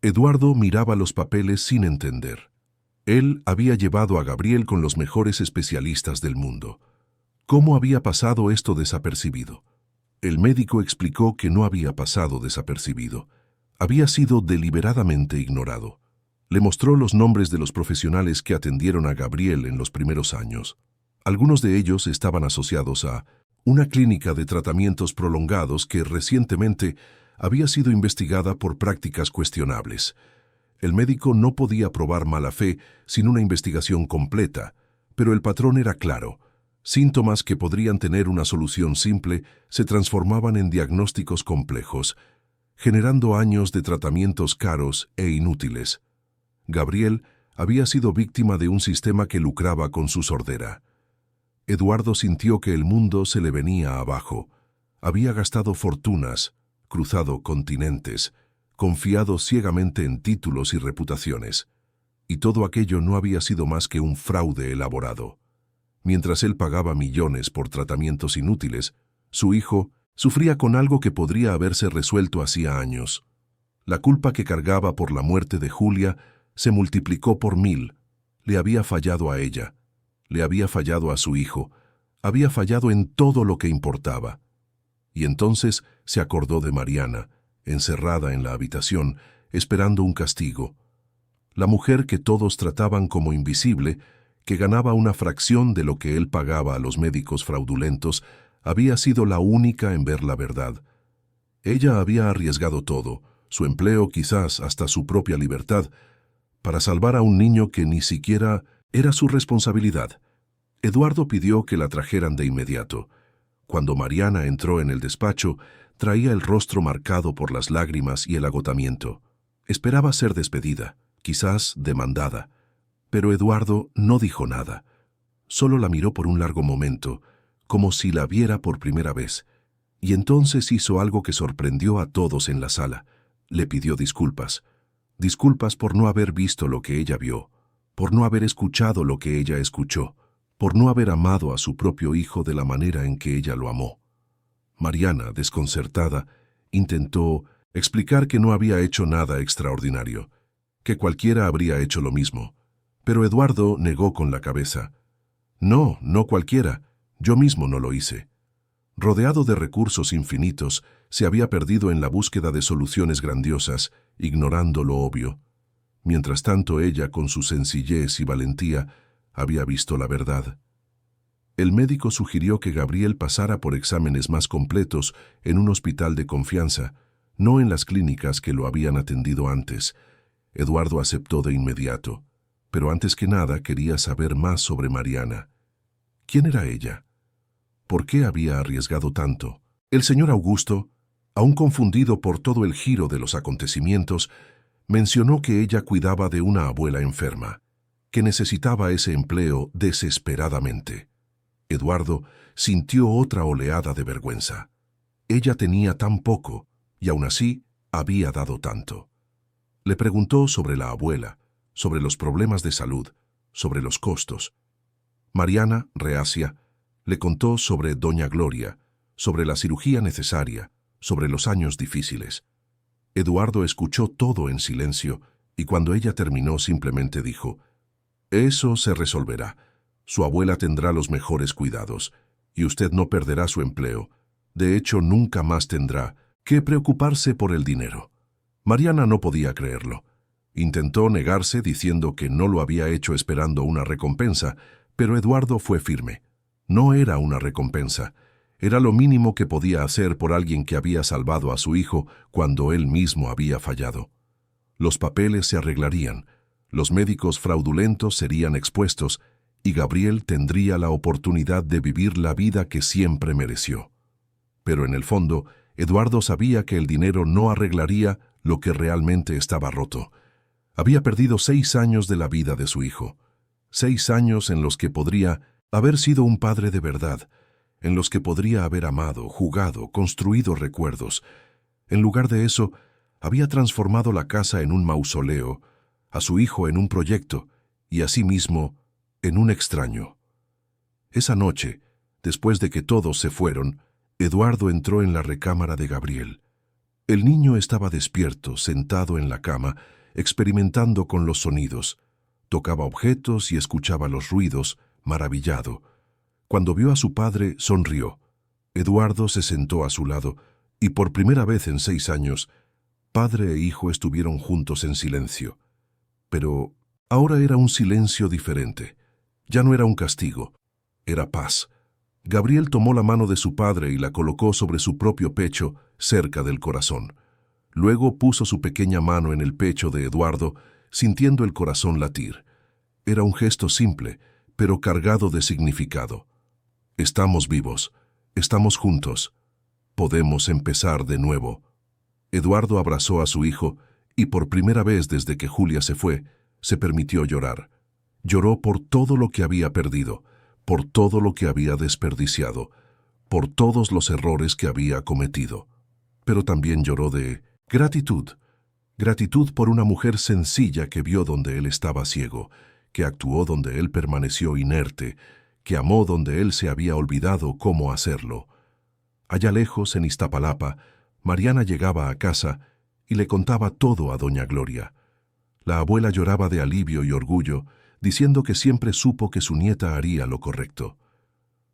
Eduardo miraba los papeles sin entender. Él había llevado a Gabriel con los mejores especialistas del mundo. ¿Cómo había pasado esto desapercibido? El médico explicó que no había pasado desapercibido. Había sido deliberadamente ignorado. Le mostró los nombres de los profesionales que atendieron a Gabriel en los primeros años. Algunos de ellos estaban asociados a una clínica de tratamientos prolongados que recientemente había sido investigada por prácticas cuestionables. El médico no podía probar mala fe sin una investigación completa, pero el patrón era claro. Síntomas que podrían tener una solución simple se transformaban en diagnósticos complejos, generando años de tratamientos caros e inútiles. Gabriel había sido víctima de un sistema que lucraba con su sordera. Eduardo sintió que el mundo se le venía abajo. Había gastado fortunas, cruzado continentes, confiado ciegamente en títulos y reputaciones. Y todo aquello no había sido más que un fraude elaborado. Mientras él pagaba millones por tratamientos inútiles, su hijo sufría con algo que podría haberse resuelto hacía años. La culpa que cargaba por la muerte de Julia se multiplicó por 1000. Le había fallado a ella, le había fallado a su hijo, había fallado en todo lo que importaba. Y entonces se acordó de Mariana, encerrada en la habitación, esperando un castigo. La mujer que todos trataban como invisible, que ganaba una fracción de lo que él pagaba a los médicos fraudulentos, había sido la única en ver la verdad. Ella había arriesgado todo, su empleo, quizás hasta su propia libertad, para salvar a un niño que ni siquiera era su responsabilidad. Eduardo pidió que la trajeran de inmediato. Cuando Mariana entró en el despacho, traía el rostro marcado por las lágrimas y el agotamiento. Esperaba ser despedida, quizás demandada. Pero Eduardo no dijo nada. Solo la miró por un largo momento, como si la viera por primera vez. Y entonces hizo algo que sorprendió a todos en la sala. Le pidió disculpas. Disculpas por no haber visto lo que ella vio, por no haber escuchado lo que ella escuchó, por no haber amado a su propio hijo de la manera en que ella lo amó. Mariana, desconcertada, intentó explicar que no había hecho nada extraordinario, que cualquiera habría hecho lo mismo. Pero Eduardo negó con la cabeza. No, no cualquiera. Yo mismo no lo hice. Rodeado de recursos infinitos, se había perdido en la búsqueda de soluciones grandiosas, ignorando lo obvio. Mientras tanto, ella, con su sencillez y valentía, había visto la verdad. El médico sugirió que Gabriel pasara por exámenes más completos en un hospital de confianza, no en las clínicas que lo habían atendido antes. Eduardo aceptó de inmediato, pero antes que nada quería saber más sobre Mariana. ¿Quién era ella? ¿Por qué había arriesgado tanto? El señor Augusto, aún confundido por todo el giro de los acontecimientos, mencionó que ella cuidaba de una abuela enferma, que necesitaba ese empleo desesperadamente. Eduardo sintió otra oleada de vergüenza. Ella tenía tan poco, y aún así había dado tanto. Le preguntó sobre la abuela, sobre los problemas de salud, sobre los costos. Mariana, reacia, le contó sobre doña Gloria, sobre la cirugía necesaria, sobre los años difíciles. Eduardo escuchó todo en silencio y cuando ella terminó simplemente dijo: «Eso se resolverá. Su abuela tendrá los mejores cuidados y usted no perderá su empleo. De hecho, nunca más tendrá que preocuparse por el dinero». Mariana no podía creerlo. Intentó negarse diciendo que no lo había hecho esperando una recompensa, pero Eduardo fue firme. No era una recompensa. Era lo mínimo que podía hacer por alguien que había salvado a su hijo cuando él mismo había fallado. Los papeles se arreglarían, los médicos fraudulentos serían expuestos y Gabriel tendría la oportunidad de vivir la vida que siempre mereció. Pero en el fondo, Eduardo sabía que el dinero no arreglaría lo que realmente estaba roto. Había perdido 6 años de la vida de su hijo. 6 años en los que podría haber sido un padre de verdad, en los que podría haber amado, jugado, construido recuerdos. En lugar de eso, había transformado la casa en un mausoleo, a su hijo en un proyecto y a sí mismo en un extraño. Esa noche, después de que todos se fueron, Eduardo entró en la recámara de Gabriel. El niño estaba despierto, sentado en la cama, experimentando con los sonidos. Tocaba objetos y escuchaba los ruidos, maravillado. Cuando vio a su padre, sonrió. Eduardo se sentó a su lado y por primera vez en 6 años, padre e hijo estuvieron juntos en silencio. Pero ahora era un silencio diferente. Ya no era un castigo, era paz. Gabriel tomó la mano de su padre y la colocó sobre su propio pecho, cerca del corazón. Luego puso su pequeña mano en el pecho de Eduardo, sintiendo el corazón latir. Era un gesto simple, pero cargado de significado. Estamos vivos, estamos juntos, podemos empezar de nuevo. Eduardo abrazó a su hijo y por primera vez desde que Julia se fue, se permitió llorar. Lloró por todo lo que había perdido, por todo lo que había desperdiciado, por todos los errores que había cometido. Pero también lloró de gratitud. Gratitud por una mujer sencilla que vio donde él estaba ciego, que actuó donde él permaneció inerte, que amó donde él se había olvidado cómo hacerlo. Allá lejos, en Iztapalapa, Mariana llegaba a casa y le contaba todo a doña Gloria. La abuela lloraba de alivio y orgullo, diciendo que siempre supo que su nieta haría lo correcto.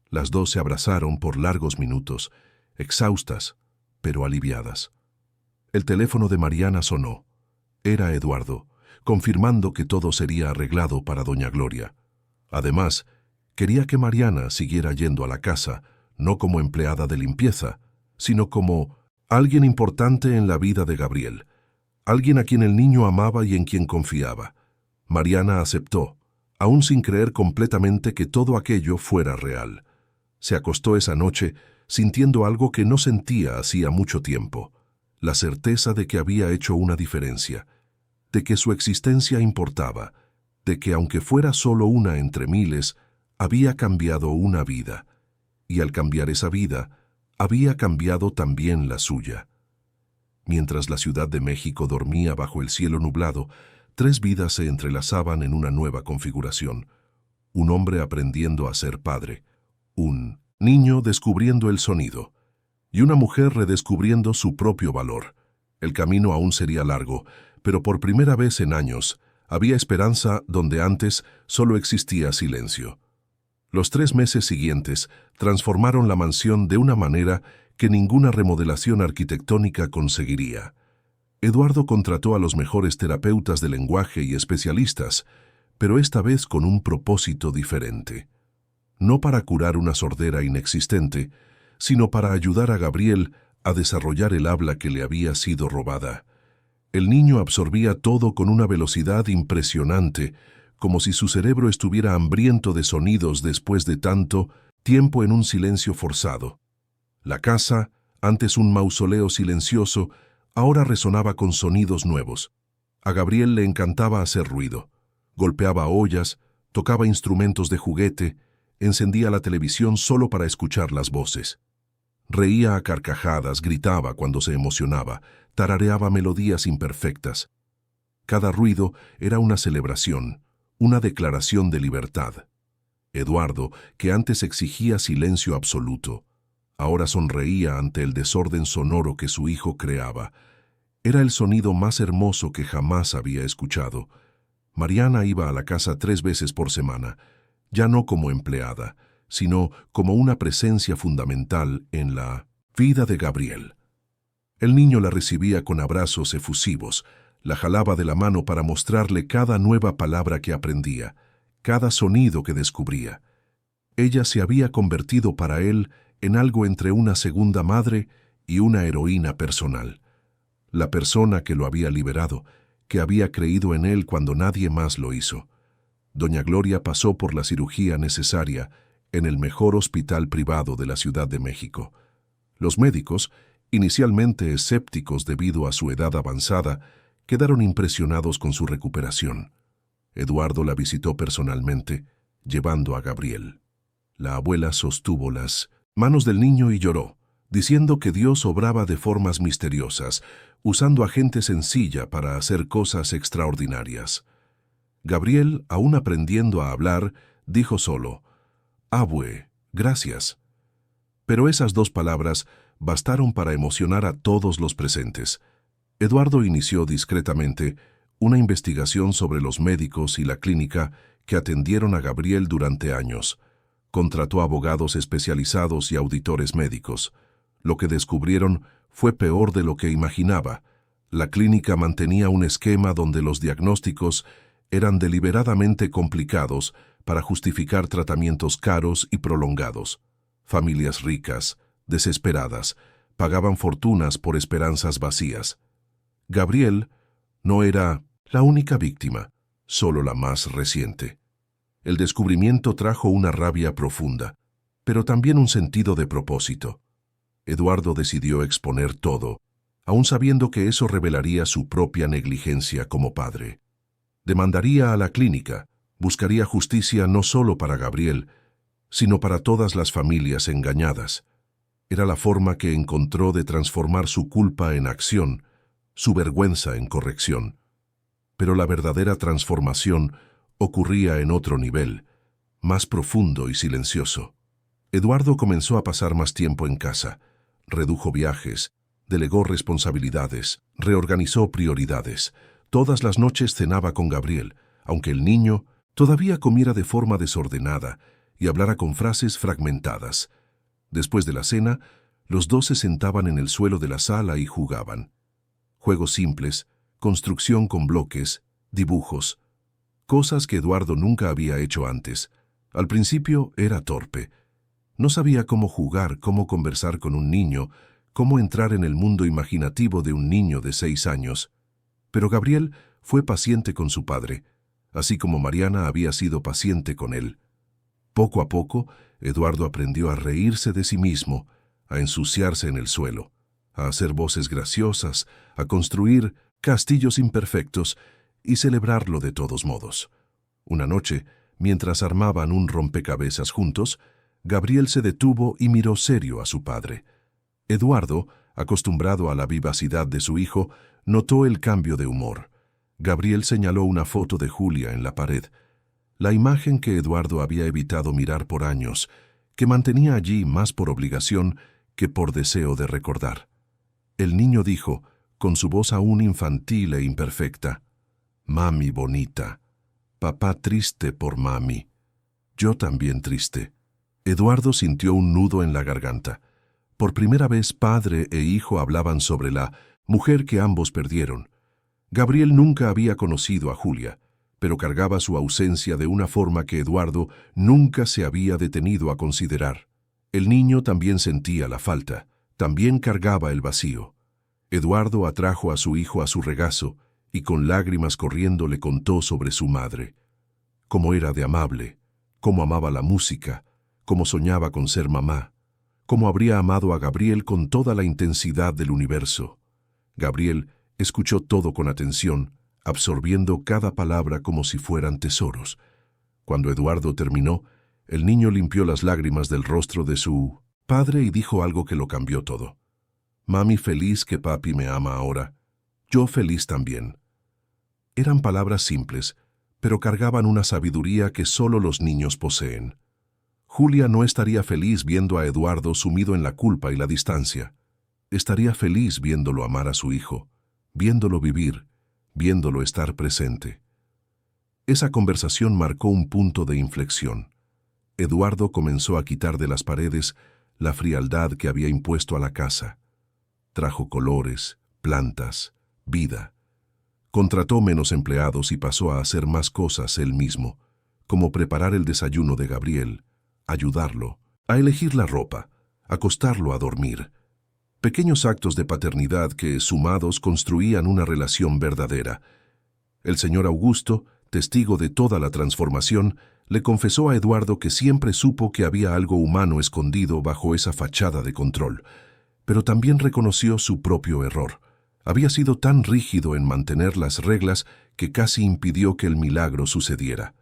Las dos se abrazaron por largos minutos, exhaustas, pero aliviadas. El teléfono de Mariana sonó. Era Eduardo, confirmando que todo sería arreglado para doña Gloria. Además, quería que Mariana siguiera yendo a la casa, no como empleada de limpieza, sino como alguien importante en la vida de Gabriel, alguien a quien el niño amaba y en quien confiaba. Mariana aceptó, aún sin creer completamente que todo aquello fuera real. Se acostó esa noche sintiendo algo que no sentía hacía mucho tiempo, la certeza de que había hecho una diferencia, de que su existencia importaba, de que aunque fuera solo una entre miles, había cambiado una vida, y al cambiar esa vida, había cambiado también la suya. Mientras la Ciudad de México dormía bajo el cielo nublado, 3 vidas se entrelazaban en una nueva configuración. Un hombre aprendiendo a ser padre, un niño descubriendo el sonido, y una mujer redescubriendo su propio valor. El camino aún sería largo, pero por primera vez en años había esperanza donde antes solo existía silencio. Los 3 meses siguientes transformaron la mansión de una manera que ninguna remodelación arquitectónica conseguiría. Eduardo contrató a los mejores terapeutas de lenguaje y especialistas, pero esta vez con un propósito diferente. No para curar una sordera inexistente, sino para ayudar a Gabriel a desarrollar el habla que le había sido robada. El niño absorbía todo con una velocidad impresionante, como si su cerebro estuviera hambriento de sonidos después de tanto tiempo en un silencio forzado. La casa, antes un mausoleo silencioso, ahora resonaba con sonidos nuevos. A Gabriel le encantaba hacer ruido. Golpeaba ollas, tocaba instrumentos de juguete, encendía la televisión solo para escuchar las voces. Reía a carcajadas, gritaba cuando se emocionaba, tarareaba melodías imperfectas. Cada ruido era una celebración, una declaración de libertad. Eduardo, que antes exigía silencio absoluto, ahora sonreía ante el desorden sonoro que su hijo creaba. Era el sonido más hermoso que jamás había escuchado. Mariana iba a la casa 3 veces por semana, ya no como empleada, sino como una presencia fundamental en la vida de Gabriel. El niño la recibía con abrazos efusivos, la jalaba de la mano para mostrarle cada nueva palabra que aprendía, cada sonido que descubría. Ella se había convertido para él en algo entre una segunda madre y una heroína personal. La persona que lo había liberado, que había creído en él cuando nadie más lo hizo. Doña Gloria pasó por la cirugía necesaria en el mejor hospital privado de la Ciudad de México. Los médicos, inicialmente escépticos debido a su edad avanzada, quedaron impresionados con su recuperación. Eduardo la visitó personalmente, llevando a Gabriel. La abuela sostuvo las manos del niño y lloró, diciendo que Dios obraba de formas misteriosas, usando a gente sencilla para hacer cosas extraordinarias. Gabriel, aún aprendiendo a hablar, dijo solo, «Abue, gracias». Pero esas 2 palabras bastaron para emocionar a todos los presentes. Eduardo inició discretamente una investigación sobre los médicos y la clínica que atendieron a Gabriel durante años. Contrató abogados especializados y auditores médicos. Lo que descubrieron fue peor de lo que imaginaba. La clínica mantenía un esquema donde los diagnósticos eran deliberadamente complicados para justificar tratamientos caros y prolongados. Familias ricas, desesperadas, pagaban fortunas por esperanzas vacías. Gabriel no era la única víctima, solo la más reciente. El descubrimiento trajo una rabia profunda, pero también un sentido de propósito. Eduardo decidió exponer todo, aun sabiendo que eso revelaría su propia negligencia como padre. Demandaría a la clínica, buscaría justicia no solo para Gabriel, sino para todas las familias engañadas. Era la forma que encontró de transformar su culpa en acción, su vergüenza en corrección. Pero la verdadera transformación ocurría en otro nivel, más profundo y silencioso. Eduardo comenzó a pasar más tiempo en casa, redujo viajes, delegó responsabilidades, reorganizó prioridades. Todas las noches cenaba con Gabriel, aunque el niño todavía comiera de forma desordenada y hablara con frases fragmentadas. Después de la cena, los 2 se sentaban en el suelo de la sala y jugaban. Juegos simples, construcción con bloques, dibujos, cosas que Eduardo nunca había hecho antes. Al principio era torpe. No sabía cómo jugar, cómo conversar con un niño, cómo entrar en el mundo imaginativo de un niño de 6 años. Pero Gabriel fue paciente con su padre, así como Mariana había sido paciente con él. Poco a poco, Eduardo aprendió a reírse de sí mismo, a ensuciarse en el suelo, a hacer voces graciosas, a construir castillos imperfectos y celebrarlo de todos modos. Una noche, mientras armaban un rompecabezas juntos, Gabriel se detuvo y miró serio a su padre. Eduardo, acostumbrado a la vivacidad de su hijo, notó el cambio de humor. Gabriel señaló una foto de Julia en la pared, la imagen que Eduardo había evitado mirar por años, que mantenía allí más por obligación que por deseo de recordar. El niño dijo, con su voz aún infantil e imperfecta, «Mami bonita, papá triste por mami». Yo también triste. Eduardo sintió un nudo en la garganta. Por primera vez padre e hijo hablaban sobre la mujer que ambos perdieron. Gabriel nunca había conocido a Julia, pero cargaba su ausencia de una forma que Eduardo nunca se había detenido a considerar. El niño también sentía la falta, también cargaba el vacío. Eduardo atrajo a su hijo a su regazo y con lágrimas corriendo le contó sobre su madre. Cómo era de amable, cómo amaba la música, cómo soñaba con ser mamá, cómo habría amado a Gabriel con toda la intensidad del universo. Gabriel escuchó todo con atención, absorbiendo cada palabra como si fueran tesoros. Cuando Eduardo terminó, el niño limpió las lágrimas del rostro de su padre y dijo algo que lo cambió todo. Mami feliz que papi me ama ahora. Yo feliz también. Eran palabras simples, pero cargaban una sabiduría que solo los niños poseen. Julia no estaría feliz viendo a Eduardo sumido en la culpa y la distancia. Estaría feliz viéndolo amar a su hijo, viéndolo vivir, viéndolo estar presente. Esa conversación marcó un punto de inflexión. Eduardo comenzó a quitar de las paredes la frialdad que había impuesto a la casa. Trajo colores, plantas, vida. Contrató menos empleados y pasó a hacer más cosas él mismo, como preparar el desayuno de Gabriel, ayudarlo, a elegir la ropa, acostarlo a dormir. Pequeños actos de paternidad que, sumados, construían una relación verdadera. El señor Augusto, testigo de toda la transformación, le confesó a Eduardo que siempre supo que había algo humano escondido bajo esa fachada de control, pero también reconoció su propio error. Había sido tan rígido en mantener las reglas que casi impidió que el milagro sucediera.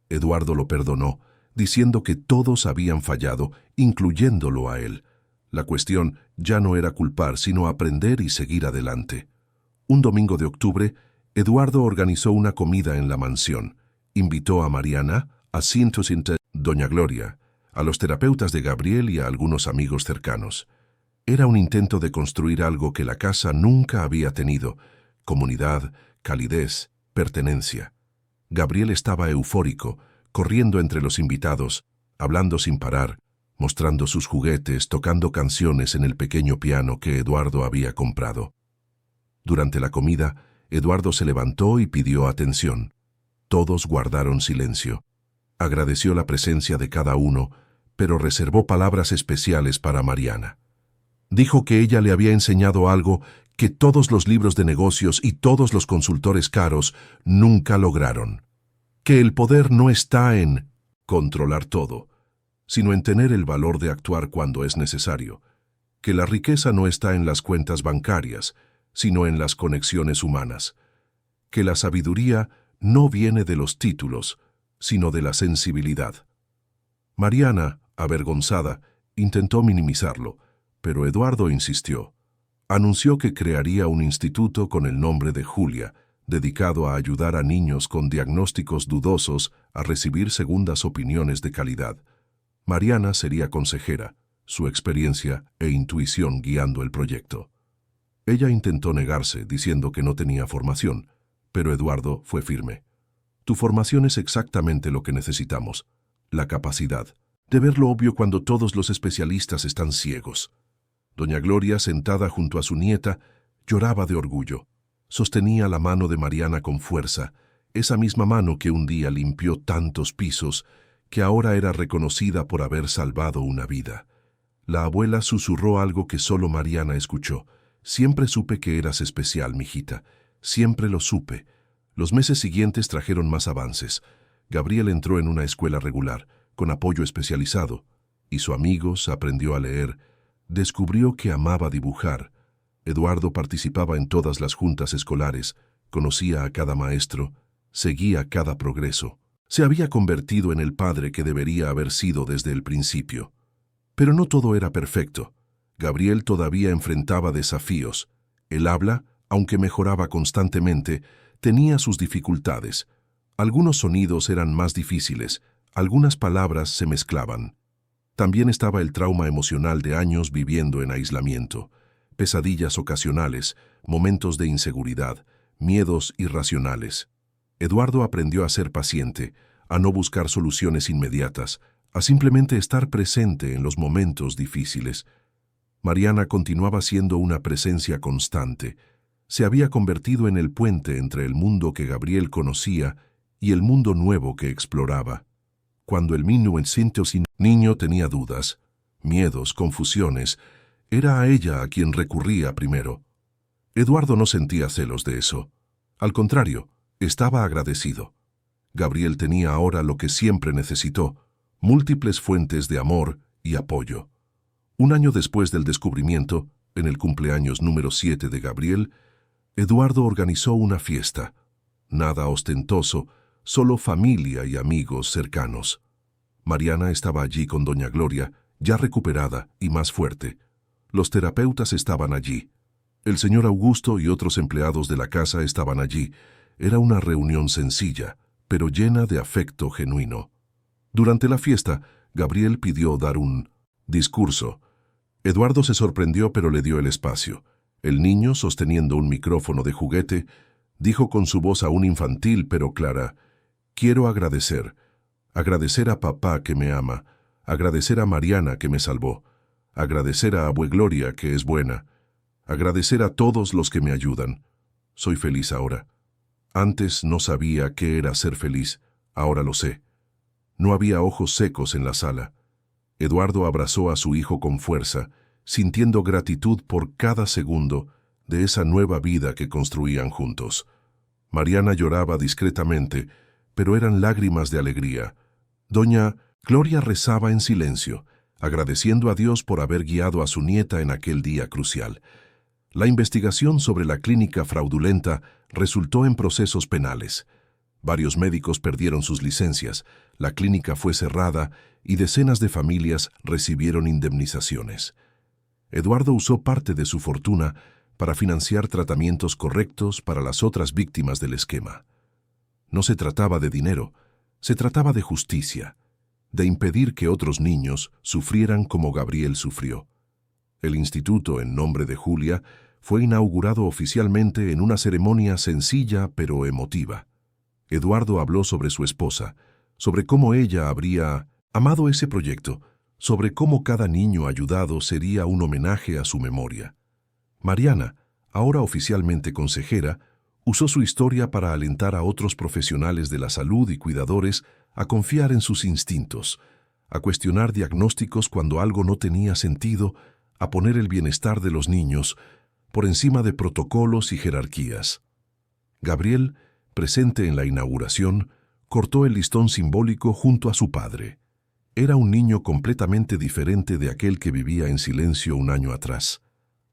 Eduardo lo perdonó, diciendo que todos habían fallado, incluyéndolo a él. La cuestión ya no era culpar, sino aprender y seguir adelante. Un domingo de octubre, Eduardo organizó una comida en la mansión. Invitó a Mariana, a Doña Gloria, a los terapeutas de Gabriel y a algunos amigos cercanos. Era un intento de construir algo que la casa nunca había tenido: comunidad, calidez, pertenencia. Gabriel estaba eufórico, corriendo entre los invitados, hablando sin parar, mostrando sus juguetes, tocando canciones en el pequeño piano que Eduardo había comprado. Durante la comida, Eduardo se levantó y pidió atención. Todos guardaron silencio. Agradeció la presencia de cada uno, pero reservó palabras especiales para Mariana. Dijo que ella le había enseñado algo que todos los libros de negocios y todos los consultores caros nunca lograron. Que el poder no está en controlar todo, sino en tener el valor de actuar cuando es necesario. Que la riqueza no está en las cuentas bancarias, sino en las conexiones humanas. Que la sabiduría no viene de los títulos, sino de la sensibilidad. Mariana, avergonzada, intentó minimizarlo, pero Eduardo insistió. Anunció que crearía un instituto con el nombre de Julia, dedicado a ayudar a niños con diagnósticos dudosos a recibir segundas opiniones de calidad. Mariana sería consejera, su experiencia e intuición guiando el proyecto. Ella intentó negarse, diciendo que no tenía formación, pero Eduardo fue firme. Tu formación es exactamente lo que necesitamos: la capacidad de ver lo obvio cuando todos los especialistas están ciegos. Doña Gloria, sentada junto a su nieta, lloraba de orgullo. Sostenía la mano de Mariana con fuerza, esa misma mano que un día limpió tantos pisos, que ahora era reconocida por haber salvado una vida. La abuela susurró algo que solo Mariana escuchó. Siempre supe que eras especial, mijita. Siempre lo supe. Los meses siguientes trajeron más avances. Gabriel entró en una escuela regular, con apoyo especializado. Hizo amigos, aprendió a leer. Descubrió que amaba dibujar. Eduardo participaba en todas las juntas escolares, conocía a cada maestro, seguía cada progreso. Se había convertido en el padre que debería haber sido desde el principio. Pero no todo era perfecto. Gabriel todavía enfrentaba desafíos. El habla, aunque mejoraba constantemente, tenía sus dificultades. Algunos sonidos eran más difíciles, algunas palabras se mezclaban. También estaba el trauma emocional de años viviendo en aislamiento, pesadillas ocasionales, momentos de inseguridad, miedos irracionales. Eduardo aprendió a ser paciente, a no buscar soluciones inmediatas, a simplemente estar presente en los momentos difíciles. Mariana continuaba siendo una presencia constante. Se había convertido en el puente entre el mundo que Gabriel conocía y el mundo nuevo que exploraba. Cuando el niño tenía dudas, miedos, confusiones, era a ella a quien recurría primero. Eduardo no sentía celos de eso. Al contrario, estaba agradecido. Gabriel tenía ahora lo que siempre necesitó, múltiples fuentes de amor y apoyo. Un año después del descubrimiento, en el cumpleaños número 7 de Gabriel, Eduardo organizó una fiesta. Nada ostentoso, solo familia y amigos cercanos. Mariana estaba allí con doña Gloria, ya recuperada y más fuerte. Los terapeutas estaban allí. El señor Augusto y otros empleados de la casa estaban allí. Era una reunión sencilla, pero llena de afecto genuino. Durante la fiesta, Gabriel pidió dar un discurso. Eduardo se sorprendió, pero le dio el espacio. El niño, sosteniendo un micrófono de juguete, dijo con su voz aún infantil pero clara: «Quiero agradecer a papá que me ama, agradecer a Mariana que me salvó, agradecer a Abue Gloria que es buena, agradecer a todos los que me ayudan. Soy feliz ahora. Antes no sabía qué era ser feliz, ahora lo sé». No había ojos secos en la sala. Eduardo abrazó a su hijo con fuerza, sintiendo gratitud por cada segundo de esa nueva vida que construían juntos. Mariana lloraba discretamente, pero eran lágrimas de alegría. Doña Gloria rezaba en silencio, agradeciendo a Dios por haber guiado a su nieta en aquel día crucial. La investigación sobre la clínica fraudulenta resultó en procesos penales. Varios médicos perdieron sus licencias, la clínica fue cerrada y decenas de familias recibieron indemnizaciones. Eduardo usó parte de su fortuna para financiar tratamientos correctos para las otras víctimas del esquema. No se trataba de dinero, se trataba de justicia, de impedir que otros niños sufrieran como Gabriel sufrió. El instituto, en nombre de Julia, fue inaugurado oficialmente en una ceremonia sencilla pero emotiva. Eduardo habló sobre su esposa, sobre cómo ella habría amado ese proyecto, sobre cómo cada niño ayudado sería un homenaje a su memoria. Mariana, ahora oficialmente consejera, usó su historia para alentar a otros profesionales de la salud y cuidadores a confiar en sus instintos, a cuestionar diagnósticos cuando algo no tenía sentido, a poner el bienestar de los niños por encima de protocolos y jerarquías. Gabriel, presente en la inauguración, cortó el listón simbólico junto a su padre. Era un niño completamente diferente de aquel que vivía en silencio un año atrás.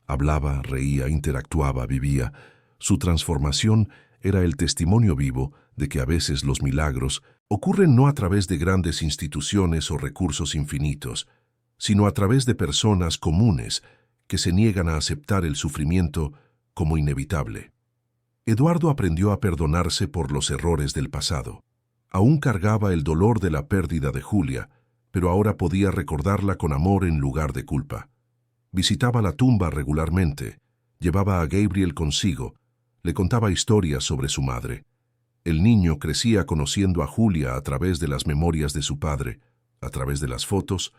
Hablaba, reía, interactuaba, vivía. Su transformación era el testimonio vivo de que a veces los milagros ocurren no a través de grandes instituciones o recursos infinitos, sino a través de personas comunes que se niegan a aceptar el sufrimiento como inevitable. Eduardo aprendió a perdonarse por los errores del pasado. Aún cargaba el dolor de la pérdida de Julia, pero ahora podía recordarla con amor en lugar de culpa. Visitaba la tumba regularmente, llevaba a Gabriel consigo, le contaba historias sobre su madre. El niño crecía conociendo a Julia a través de las memorias de su padre, a través de las fotos,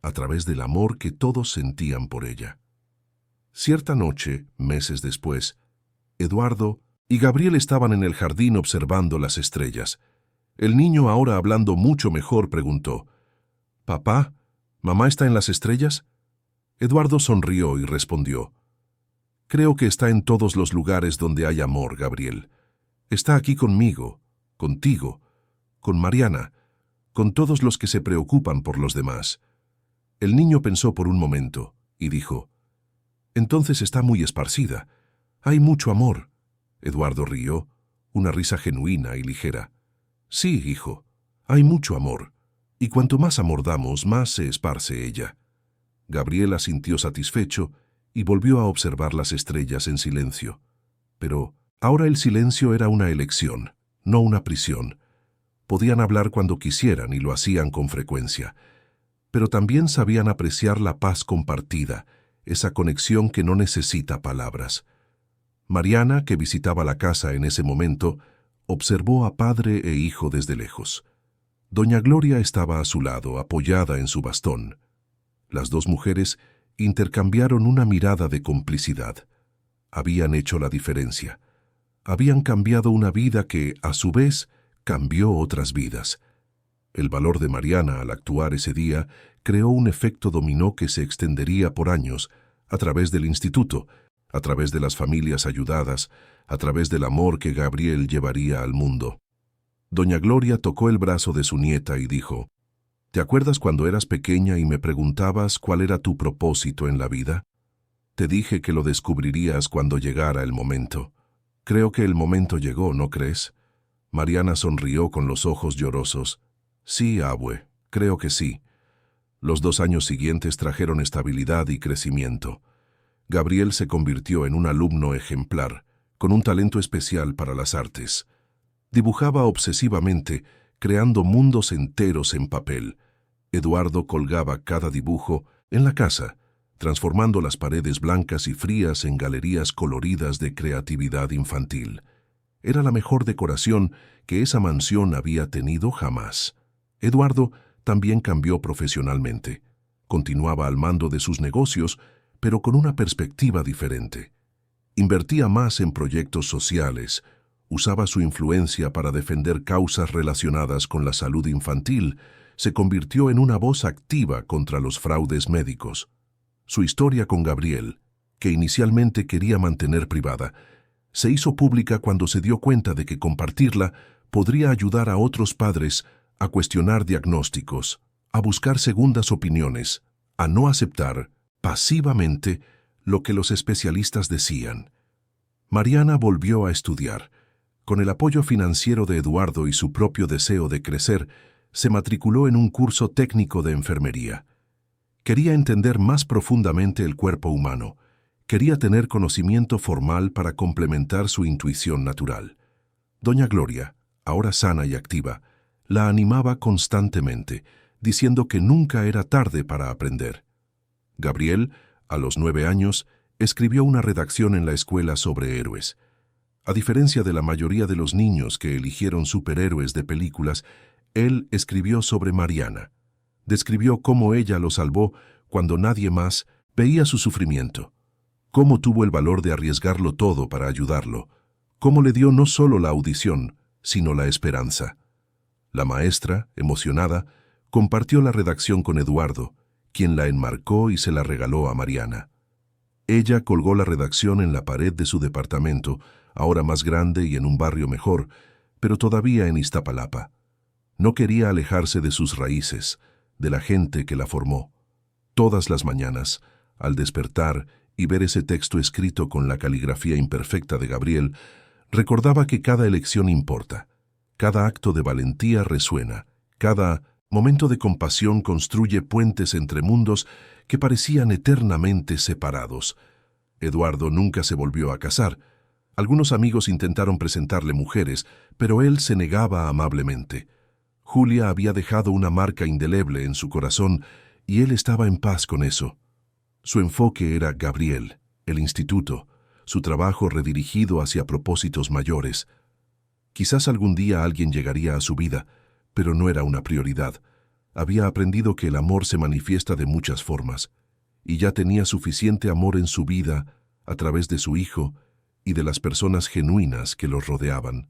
a través del amor que todos sentían por ella. Cierta noche, meses después, Eduardo y Gabriel estaban en el jardín observando las estrellas. El niño, ahora hablando mucho mejor, preguntó: «Papá, ¿mamá está en las estrellas?» Eduardo sonrió y respondió: «Creo que está en todos los lugares donde hay amor, Gabriel. Está aquí conmigo, contigo, con Mariana, con todos los que se preocupan por los demás». El niño pensó por un momento y dijo: «Entonces está muy esparcida. Hay mucho amor». Eduardo rió, una risa genuina y ligera. «Sí, hijo, hay mucho amor, y cuanto más amor damos, más se esparce ella». Gabriel asintió satisfecho y volvió a observar las estrellas en silencio. Pero ahora el silencio era una elección, no una prisión. Podían hablar cuando quisieran y lo hacían con frecuencia. Pero también sabían apreciar la paz compartida, esa conexión que no necesita palabras. Mariana, que visitaba la casa en ese momento, observó a padre e hijo desde lejos. Doña Gloria estaba a su lado, apoyada en su bastón. Las dos mujeres intercambiaron una mirada de complicidad. Habían hecho la diferencia. Habían cambiado una vida que, a su vez, cambió otras vidas. El valor de Mariana al actuar ese día creó un efecto dominó que se extendería por años, a través del instituto, a través de las familias ayudadas, a través del amor que Gabriel llevaría al mundo. Doña Gloria tocó el brazo de su nieta y dijo: ¿Te acuerdas cuando eras pequeña y me preguntabas cuál era tu propósito en la vida? Te dije que lo descubrirías cuando llegara el momento. Creo que el momento llegó, ¿no crees? Mariana sonrió con los ojos llorosos. Sí, abue, creo que sí. Los 2 años siguientes trajeron estabilidad y crecimiento. Gabriel se convirtió en un alumno ejemplar, con un talento especial para las artes. Dibujaba obsesivamente, creando mundos enteros en papel. Eduardo colgaba cada dibujo en la casa, transformando las paredes blancas y frías en galerías coloridas de creatividad infantil. Era la mejor decoración que esa mansión había tenido jamás. Eduardo también cambió profesionalmente. Continuaba al mando de sus negocios, pero con una perspectiva diferente. Invertía más en proyectos sociales, usaba su influencia para defender causas relacionadas con la salud infantil, se convirtió en una voz activa contra los fraudes médicos. Su historia con Gabriel, que inicialmente quería mantener privada, se hizo pública cuando se dio cuenta de que compartirla podría ayudar a otros padres a cuestionar diagnósticos, a buscar segundas opiniones, a no aceptar pasivamente lo que los especialistas decían. Mariana volvió a estudiar. Con el apoyo financiero de Eduardo y su propio deseo de crecer, se matriculó en un curso técnico de enfermería. Quería entender más profundamente el cuerpo humano. Quería tener conocimiento formal para complementar su intuición natural. Doña Gloria, ahora sana y activa, la animaba constantemente, diciendo que nunca era tarde para aprender. Gabriel, a los 9 años, escribió una redacción en la escuela sobre héroes. A diferencia de la mayoría de los niños que eligieron superhéroes de películas, él escribió sobre Mariana. Describió cómo ella lo salvó cuando nadie más veía su sufrimiento, cómo tuvo el valor de arriesgarlo todo para ayudarlo, cómo le dio no solo la audición, sino la esperanza. La maestra, emocionada, compartió la redacción con Eduardo, quien la enmarcó y se la regaló a Mariana. Ella colgó la redacción en la pared de su departamento, ahora más grande y en un barrio mejor, pero todavía en Iztapalapa. No quería alejarse de sus raíces, de la gente que la formó. Todas las mañanas, al despertar y ver ese texto escrito con la caligrafía imperfecta de Gabriel, recordaba que cada elección importa, cada acto de valentía resuena, cada momento de compasión construye puentes entre mundos que parecían eternamente separados. Eduardo nunca se volvió a casar. Algunos amigos intentaron presentarle mujeres, pero él se negaba amablemente. Julia había dejado una marca indeleble en su corazón y él estaba en paz con eso. Su enfoque era Gabriel, el instituto, su trabajo redirigido hacia propósitos mayores. Quizás algún día alguien llegaría a su vida, pero no era una prioridad. Había aprendido que el amor se manifiesta de muchas formas, y ya tenía suficiente amor en su vida a través de su hijo y de las personas genuinas que los rodeaban.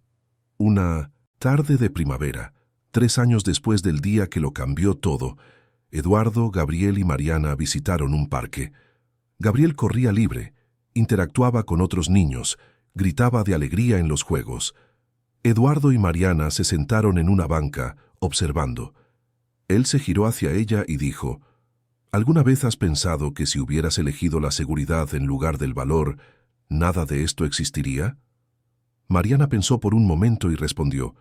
Una tarde de primavera, 3 años después del día que lo cambió todo, Eduardo, Gabriel y Mariana visitaron un parque. Gabriel corría libre, interactuaba con otros niños, gritaba de alegría en los juegos. Eduardo y Mariana se sentaron en una banca, observando. Él se giró hacia ella y dijo: ¿Alguna vez has pensado que si hubieras elegido la seguridad en lugar del valor, nada de esto existiría? Mariana pensó por un momento y respondió: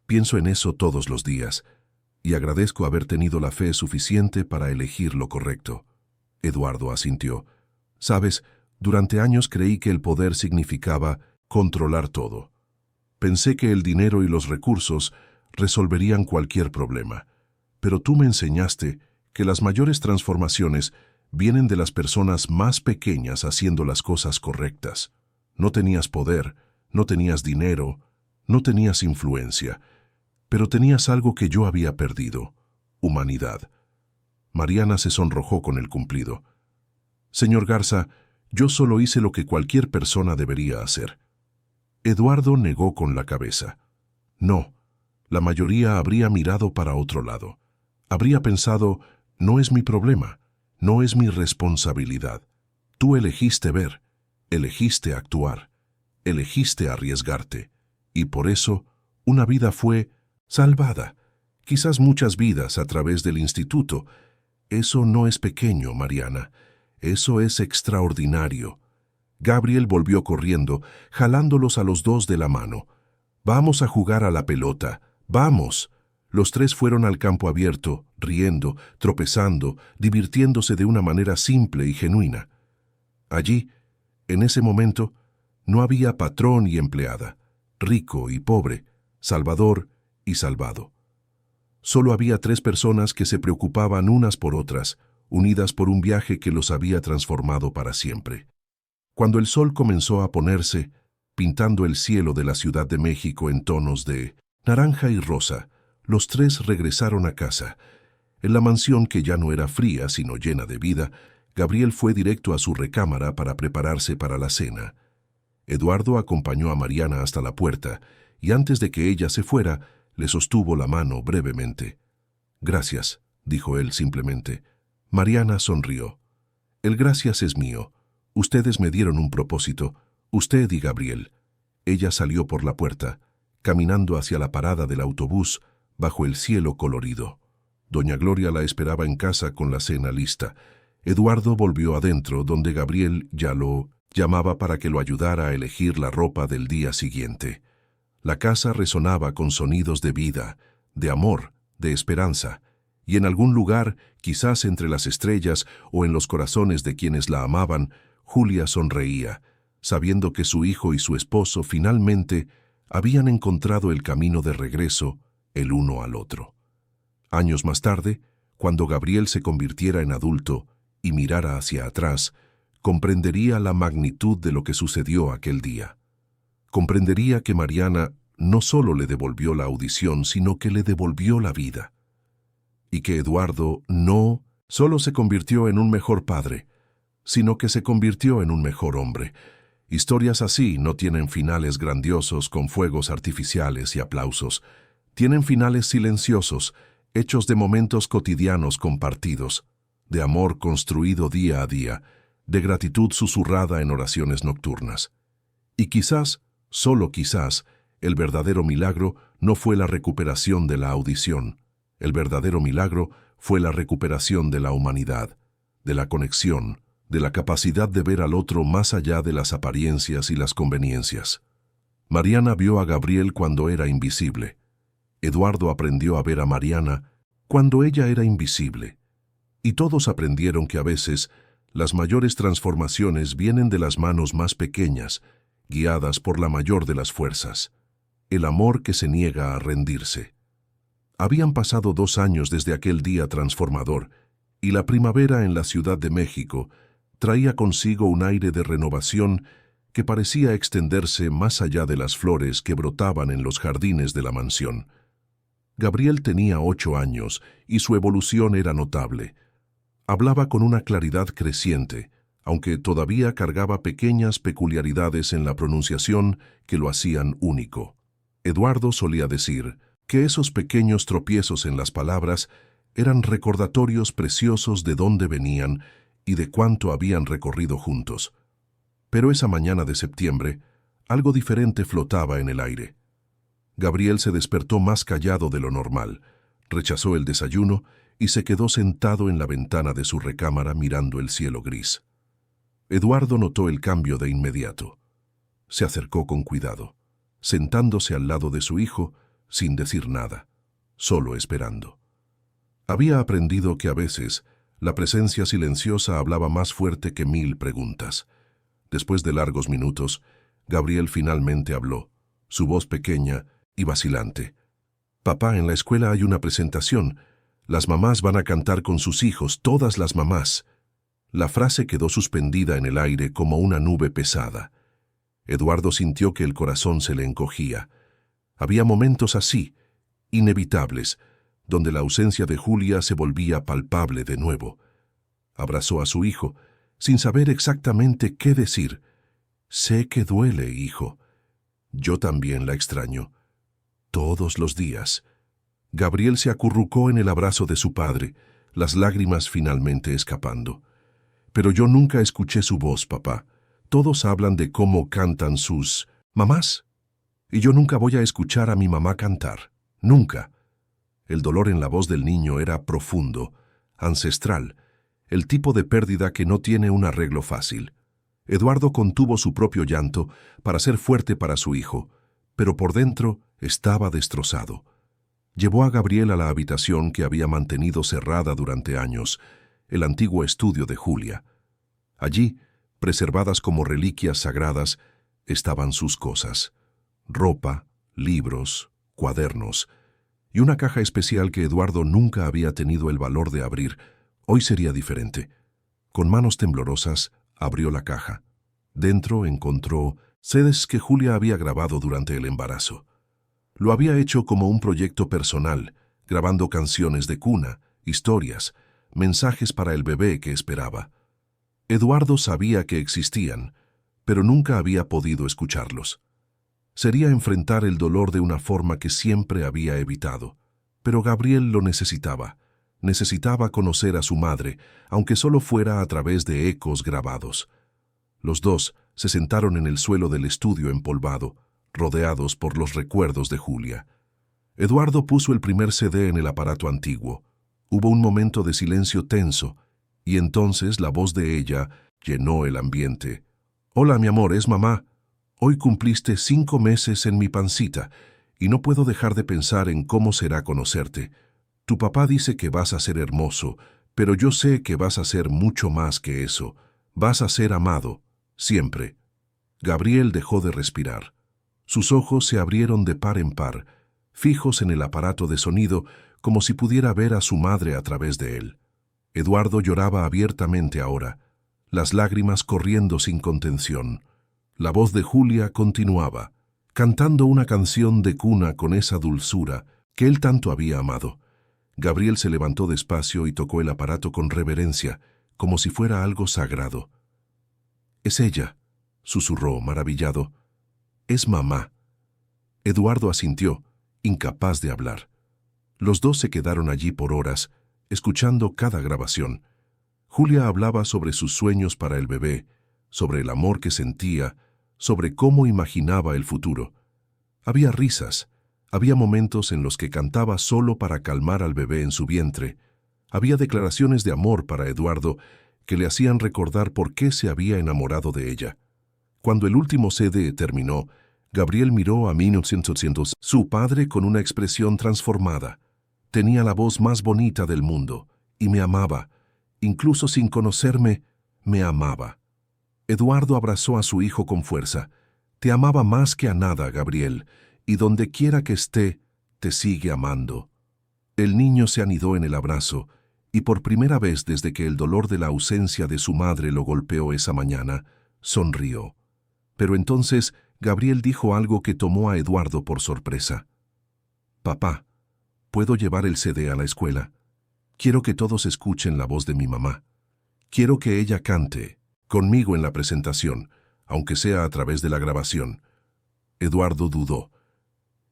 Pienso en eso todos los días, y agradezco haber tenido la fe suficiente para elegir lo correcto. Eduardo asintió. Sabes, durante años creí que el poder significaba controlar todo. Pensé que el dinero y los recursos resolverían cualquier problema. Pero tú me enseñaste que las mayores transformaciones vienen de las personas más pequeñas haciendo las cosas correctas. No tenías poder, no tenías dinero, no tenías influencia. Pero tenías algo que yo había perdido: humanidad. Mariana se sonrojó con el cumplido. Señor Garza, yo solo hice lo que cualquier persona debería hacer. Eduardo negó con la cabeza. No, la mayoría habría mirado para otro lado. Habría pensado, no es mi problema, no es mi responsabilidad. Tú elegiste ver, elegiste actuar, elegiste arriesgarte, y por eso una vida fue salvada. Quizás muchas vidas a través del instituto. Eso no es pequeño, Mariana. Eso es extraordinario. Gabriel volvió corriendo, jalándolos a los dos de la mano. Vamos a jugar a la pelota. ¡Vamos! Los tres fueron al campo abierto, riendo, tropezando, divirtiéndose de una manera simple y genuina. Allí, en ese momento, no había patrón y empleada, rico y pobre, salvador y salvado. Solo había tres personas que se preocupaban unas por otras, unidas por un viaje que los había transformado para siempre. Cuando el sol comenzó a ponerse, pintando el cielo de la Ciudad de México en tonos de naranja y rosa, los tres regresaron a casa. En la mansión, que ya no era fría sino llena de vida, Gabriel fue directo a su recámara para prepararse para la cena. Eduardo acompañó a Mariana hasta la puerta, y antes de que ella se fuera, le sostuvo la mano brevemente. «Gracias», dijo él simplemente. Mariana sonrió. «El gracias es mío. Ustedes me dieron un propósito, usted y Gabriel». Ella salió por la puerta, caminando hacia la parada del autobús, bajo el cielo colorido. Doña Gloria la esperaba en casa con la cena lista. Eduardo volvió adentro, donde Gabriel ya lo llamaba para que lo ayudara a elegir la ropa del día siguiente. La casa resonaba con sonidos de vida, de amor, de esperanza, y en algún lugar, quizás entre las estrellas o en los corazones de quienes la amaban, Julia sonreía, sabiendo que su hijo y su esposo finalmente habían encontrado el camino de regreso el uno al otro. Años más tarde, cuando Gabriel se convirtiera en adulto y mirara hacia atrás, comprendería la magnitud de lo que sucedió aquel día. Comprendería que Mariana no solo le devolvió la audición, sino que le devolvió la vida. Y que Eduardo no solo se convirtió en un mejor padre, sino que se convirtió en un mejor hombre. Historias así no tienen finales grandiosos con fuegos artificiales y aplausos. Tienen finales silenciosos, hechos de momentos cotidianos compartidos, de amor construido día a día, de gratitud susurrada en oraciones nocturnas. Y quizás, solo quizás, el verdadero milagro no fue la recuperación de la audición. El verdadero milagro fue la recuperación de la humanidad, de la conexión, de la capacidad de ver al otro más allá de las apariencias y las conveniencias. Mariana vio a Gabriel cuando era invisible. Eduardo aprendió a ver a Mariana cuando ella era invisible. Y todos aprendieron que a veces las mayores transformaciones vienen de las manos más pequeñas, guiadas por la mayor de las fuerzas, el amor que se niega a rendirse. Habían pasado 2 años desde aquel día transformador, y la primavera en la Ciudad de México traía consigo un aire de renovación que parecía extenderse más allá de las flores que brotaban en los jardines de la mansión. Gabriel tenía 8 años y su evolución era notable. Hablaba con una claridad creciente, aunque todavía cargaba pequeñas peculiaridades en la pronunciación que lo hacían único. Eduardo solía decir que esos pequeños tropiezos en las palabras eran recordatorios preciosos de dónde venían y de cuánto habían recorrido juntos. Pero esa mañana de septiembre, algo diferente flotaba en el aire. Gabriel se despertó más callado de lo normal, rechazó el desayuno y se quedó sentado en la ventana de su recámara mirando el cielo gris. Eduardo notó el cambio de inmediato. Se acercó con cuidado, sentándose al lado de su hijo, sin decir nada, solo esperando. Había aprendido que a veces la presencia silenciosa hablaba más fuerte que 1000 preguntas. Después de largos minutos, Gabriel finalmente habló, su voz pequeña y vacilante. «Papá, en la escuela hay una presentación. Las mamás van a cantar con sus hijos, todas las mamás». La frase quedó suspendida en el aire como una nube pesada. Eduardo sintió que el corazón se le encogía. Había momentos así, inevitables, donde la ausencia de Julia se volvía palpable de nuevo. Abrazó a su hijo, sin saber exactamente qué decir. «Sé que duele, hijo. Yo también la extraño. Todos los días». Gabriel se acurrucó en el abrazo de su padre, las lágrimas finalmente escapando. «Pero yo nunca escuché su voz, papá. Todos hablan de cómo cantan sus mamás. Y yo nunca voy a escuchar a mi mamá cantar. Nunca». El dolor en la voz del niño era profundo, ancestral, el tipo de pérdida que no tiene un arreglo fácil. Eduardo contuvo su propio llanto para ser fuerte para su hijo, pero por dentro estaba destrozado. Llevó a Gabriel a la habitación que había mantenido cerrada durante años, el antiguo estudio de Julia. Allí, preservadas como reliquias sagradas, estaban sus cosas: ropa, libros, cuadernos, y una caja especial que Eduardo nunca había tenido el valor de abrir. Hoy sería diferente. Con manos temblorosas, abrió la caja. Dentro encontró CDs que Julia había grabado durante el embarazo. Lo había hecho como un proyecto personal, grabando canciones de cuna, historias, mensajes para el bebé que esperaba. Eduardo sabía que existían, pero nunca había podido escucharlos. Sería enfrentar el dolor de una forma que siempre había evitado. Pero Gabriel lo necesitaba. Necesitaba conocer a su madre, aunque solo fuera a través de ecos grabados. Los dos se sentaron en el suelo del estudio empolvado, rodeados por los recuerdos de Julia. Eduardo puso el primer CD en el aparato antiguo. Hubo un momento de silencio tenso, y entonces la voz de ella llenó el ambiente. «Hola, mi amor, es mamá. Hoy cumpliste 5 meses en mi pancita, y no puedo dejar de pensar en cómo será conocerte. Tu papá dice que vas a ser hermoso, pero yo sé que vas a ser mucho más que eso. Vas a ser amado, siempre». Gabriel dejó de respirar. Sus ojos se abrieron de par en par, fijos en el aparato de sonido, como si pudiera ver a su madre a través de él. Eduardo lloraba abiertamente ahora, las lágrimas corriendo sin contención. La voz de Julia continuaba, cantando una canción de cuna con esa dulzura que él tanto había amado. Gabriel se levantó despacio y tocó el aparato con reverencia, como si fuera algo sagrado. «Es ella», susurró, maravillado. «Es mamá». Eduardo asintió, incapaz de hablar. Los dos se quedaron allí por horas, escuchando cada grabación. Julia hablaba sobre sus sueños para el bebé, sobre el amor que sentía, sobre cómo imaginaba el futuro. Había risas, había momentos en los que cantaba solo para calmar al bebé en su vientre. Había declaraciones de amor para Eduardo que le hacían recordar por qué se había enamorado de ella. Cuando el último CD terminó, Gabriel miró a 1900, su padre, con una expresión transformada. Tenía la voz más bonita del mundo, y me amaba. Incluso sin conocerme, me amaba. Eduardo abrazó a su hijo con fuerza. «Te amaba más que a nada, Gabriel, y donde quiera que esté, te sigue amando». El niño se anidó en el abrazo, y por primera vez desde que el dolor de la ausencia de su madre lo golpeó esa mañana, sonrió. Pero entonces Gabriel dijo algo que tomó a Eduardo por sorpresa. «Papá, ¿puedo llevar el CD a la escuela? Quiero que todos escuchen la voz de mi mamá. Quiero que ella cante conmigo en la presentación, aunque sea a través de la grabación». Eduardo dudó.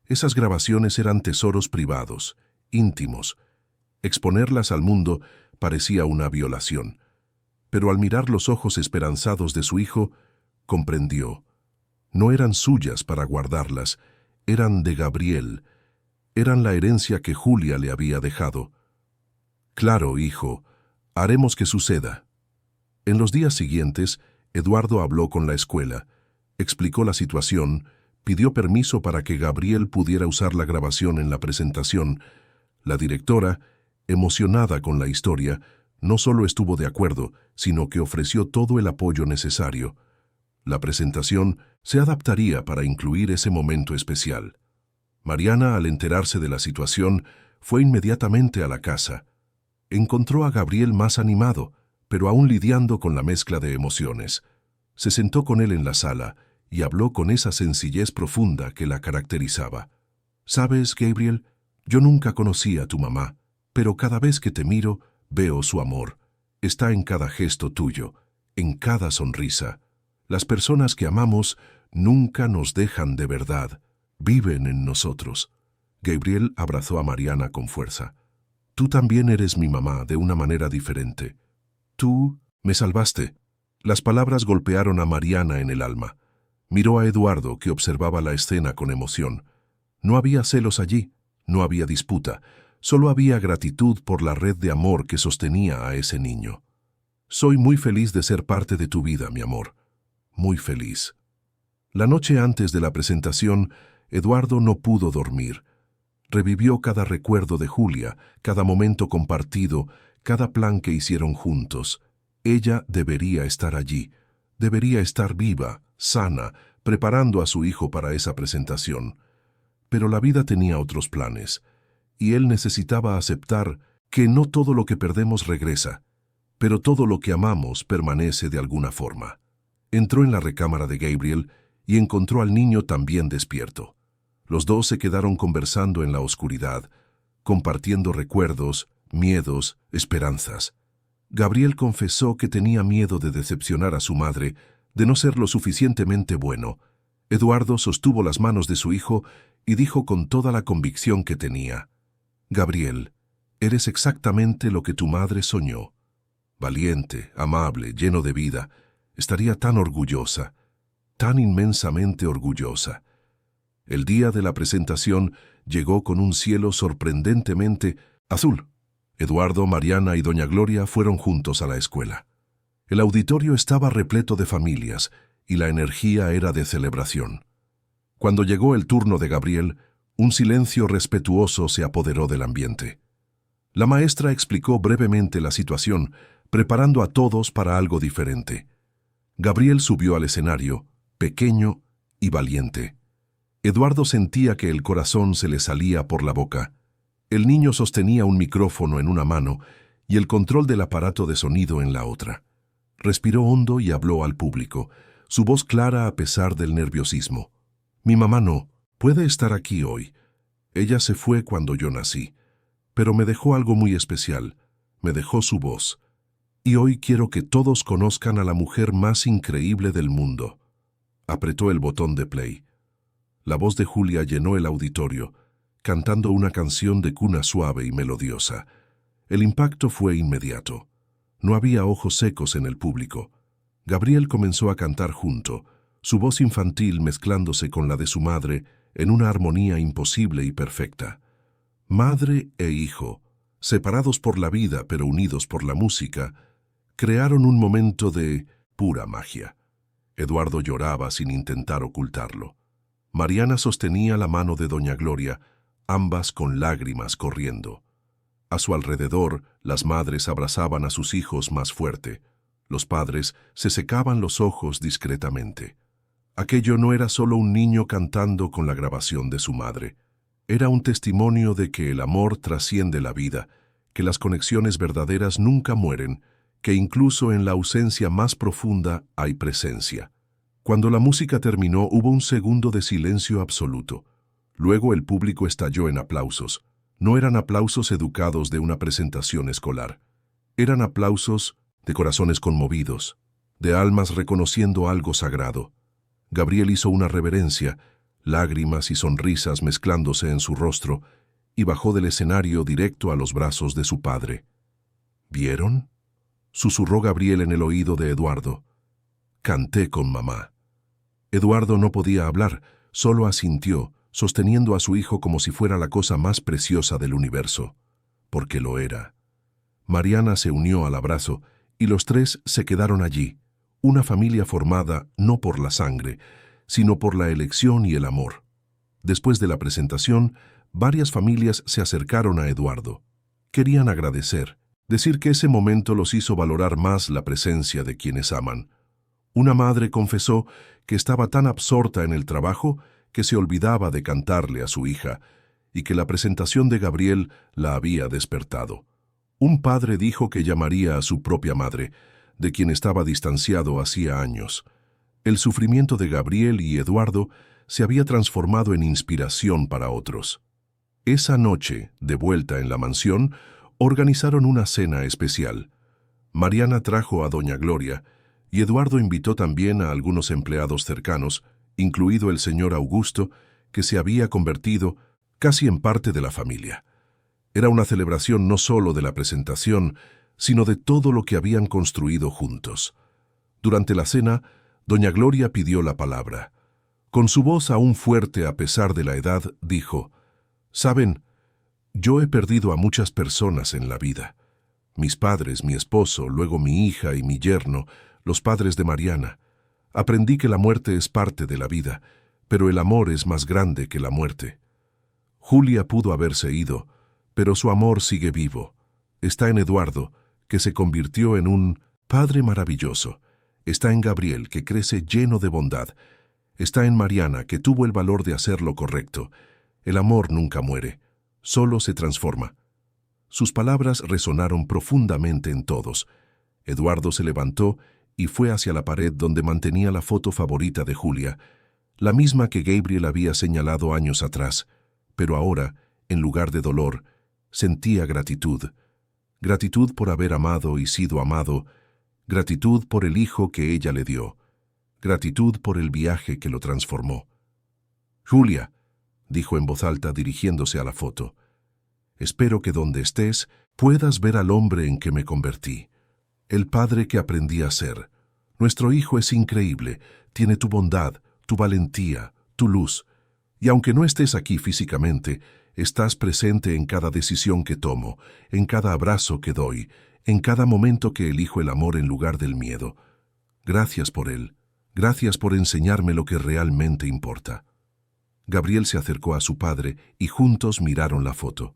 Esas grabaciones eran tesoros privados, íntimos. Exponerlas al mundo parecía una violación. Pero al mirar los ojos esperanzados de su hijo, comprendió. No eran suyas para guardarlas, eran de Gabriel. Eran la herencia que Julia le había dejado. «Claro, hijo, haremos que suceda». En los días siguientes, Eduardo habló con la escuela, explicó la situación, pidió permiso para que Gabriel pudiera usar la grabación en la presentación. La directora, emocionada con la historia, no solo estuvo de acuerdo, sino que ofreció todo el apoyo necesario. La presentación se adaptaría para incluir ese momento especial. Mariana, al enterarse de la situación, fue inmediatamente a la casa. Encontró a Gabriel más animado, pero aún lidiando con la mezcla de emociones. Se sentó con él en la sala y habló con esa sencillez profunda que la caracterizaba. «¿Sabes, Gabriel? Yo nunca conocí a tu mamá, pero cada vez que te miro, veo su amor. Está en cada gesto tuyo, en cada sonrisa. Las personas que amamos nunca nos dejan de verdad, viven en nosotros. Gabriel abrazó a Mariana con fuerza. Tú también eres mi mamá de una manera diferente. Tú me salvaste. Las palabras golpearon a Mariana en el alma. Miró a Eduardo, que observaba la escena con emoción. No había celos allí, no había disputa, solo había gratitud por la red de amor que sostenía a ese niño. Soy muy feliz de ser parte de tu vida, mi amor. Muy feliz. La noche antes de la presentación, Eduardo no pudo dormir. Revivió cada recuerdo de Julia, cada momento compartido, cada plan que hicieron juntos. Ella debería estar allí, debería estar viva, sana, preparando a su hijo para esa presentación. Pero la vida tenía otros planes, y él necesitaba aceptar que no todo lo que perdemos regresa, pero todo lo que amamos permanece de alguna forma. Entró en la recámara de Gabriel y encontró al niño también despierto. Los dos se quedaron conversando en la oscuridad, compartiendo recuerdos, miedos, esperanzas. Gabriel confesó que tenía miedo de decepcionar a su madre, de no ser lo suficientemente bueno. Eduardo sostuvo las manos de su hijo y dijo con toda la convicción que tenía: Gabriel, eres exactamente lo que tu madre soñó. Valiente, amable, lleno de vida. Estaría tan orgullosa, tan inmensamente orgullosa. El día de la presentación llegó con un cielo sorprendentemente azul. Eduardo, Mariana y doña Gloria fueron juntos a la escuela. El auditorio estaba repleto de familias y la energía era de celebración. Cuando llegó el turno de Gabriel, un silencio respetuoso se apoderó del ambiente. La maestra explicó brevemente la situación, preparando a todos para algo diferente. Gabriel subió al escenario, pequeño y valiente. Eduardo sentía que el corazón se le salía por la boca. El niño sostenía un micrófono en una mano y el control del aparato de sonido en la otra. Respiró hondo y habló al público, su voz clara a pesar del nerviosismo. Mi mamá no puede estar aquí hoy. Ella se fue cuando yo nací, pero me dejó algo muy especial. Me dejó su voz. Y hoy quiero que todos conozcan a la mujer más increíble del mundo. Apretó el botón de play. La voz de Julia llenó el auditorio, cantando una canción de cuna suave y melodiosa. El impacto fue inmediato. No había ojos secos en el público. Gabriel comenzó a cantar junto, su voz infantil mezclándose con la de su madre en una armonía imposible y perfecta. Madre e hijo, separados por la vida pero unidos por la música, crearon un momento de pura magia. Eduardo lloraba sin intentar ocultarlo. Mariana sostenía la mano de doña Gloria, ambas con lágrimas corriendo. A su alrededor, las madres abrazaban a sus hijos más fuerte. Los padres se secaban los ojos discretamente. Aquello no era solo un niño cantando con la grabación de su madre. Era un testimonio de que el amor trasciende la vida, que las conexiones verdaderas nunca mueren, que incluso en la ausencia más profunda hay presencia. Cuando la música terminó, hubo un segundo de silencio absoluto. Luego el público estalló en aplausos. No eran aplausos educados de una presentación escolar. Eran aplausos de corazones conmovidos, de almas reconociendo algo sagrado. Gabriel hizo una reverencia, lágrimas y sonrisas mezclándose en su rostro, y bajó del escenario directo a los brazos de su padre. ¿Vieron?, susurró Gabriel en el oído de Eduardo. Canté con mamá. Eduardo no podía hablar, solo asintió, sosteniendo a su hijo como si fuera la cosa más preciosa del universo, porque lo era. Mariana se unió al abrazo y los tres se quedaron allí, una familia formada no por la sangre, sino por la elección y el amor. Después de la presentación, varias familias se acercaron a Eduardo. Querían agradecer, decir que ese momento los hizo valorar más la presencia de quienes aman. Una madre confesó que estaba tan absorta en el trabajo que se olvidaba de cantarle a su hija y que la presentación de Gabriel la había despertado. Un padre dijo que llamaría a su propia madre, de quien estaba distanciado hacía años. El sufrimiento de Gabriel y Eduardo se había transformado en inspiración para otros. Esa noche, de vuelta en la mansión, organizaron una cena especial. Mariana trajo a doña Gloria, y Eduardo invitó también a algunos empleados cercanos, incluido el señor Augusto, que se había convertido casi en parte de la familia. Era una celebración no solo de la presentación, sino de todo lo que habían construido juntos. Durante la cena, doña Gloria pidió la palabra. Con su voz aún fuerte a pesar de la edad, dijo: «Saben, yo he perdido a muchas personas en la vida. Mis padres, mi esposo, luego mi hija y mi yerno, los padres de Mariana. Aprendí que la muerte es parte de la vida, pero el amor es más grande que la muerte. Julia pudo haberse ido, pero su amor sigue vivo. Está en Eduardo, que se convirtió en un padre maravilloso. Está en Gabriel, que crece lleno de bondad. Está en Mariana, que tuvo el valor de hacer lo correcto. El amor nunca muere, solo se transforma». Sus palabras resonaron profundamente en todos. Eduardo se levantó y fue hacia la pared donde mantenía la foto favorita de Julia, la misma que Gabriel había señalado años atrás, pero ahora, en lugar de dolor, sentía gratitud. Gratitud por haber amado y sido amado, gratitud por el hijo que ella le dio, gratitud por el viaje que lo transformó. «Julia», dijo en voz alta dirigiéndose a la foto, «espero que donde estés puedas ver al hombre en que me convertí, el padre que aprendí a ser. Nuestro hijo es increíble, tiene tu bondad, tu valentía, tu luz, y aunque no estés aquí físicamente, estás presente en cada decisión que tomo, en cada abrazo que doy, en cada momento que elijo el amor en lugar del miedo. Gracias por él, gracias por enseñarme lo que realmente importa». Gabriel se acercó a su padre y juntos miraron la foto.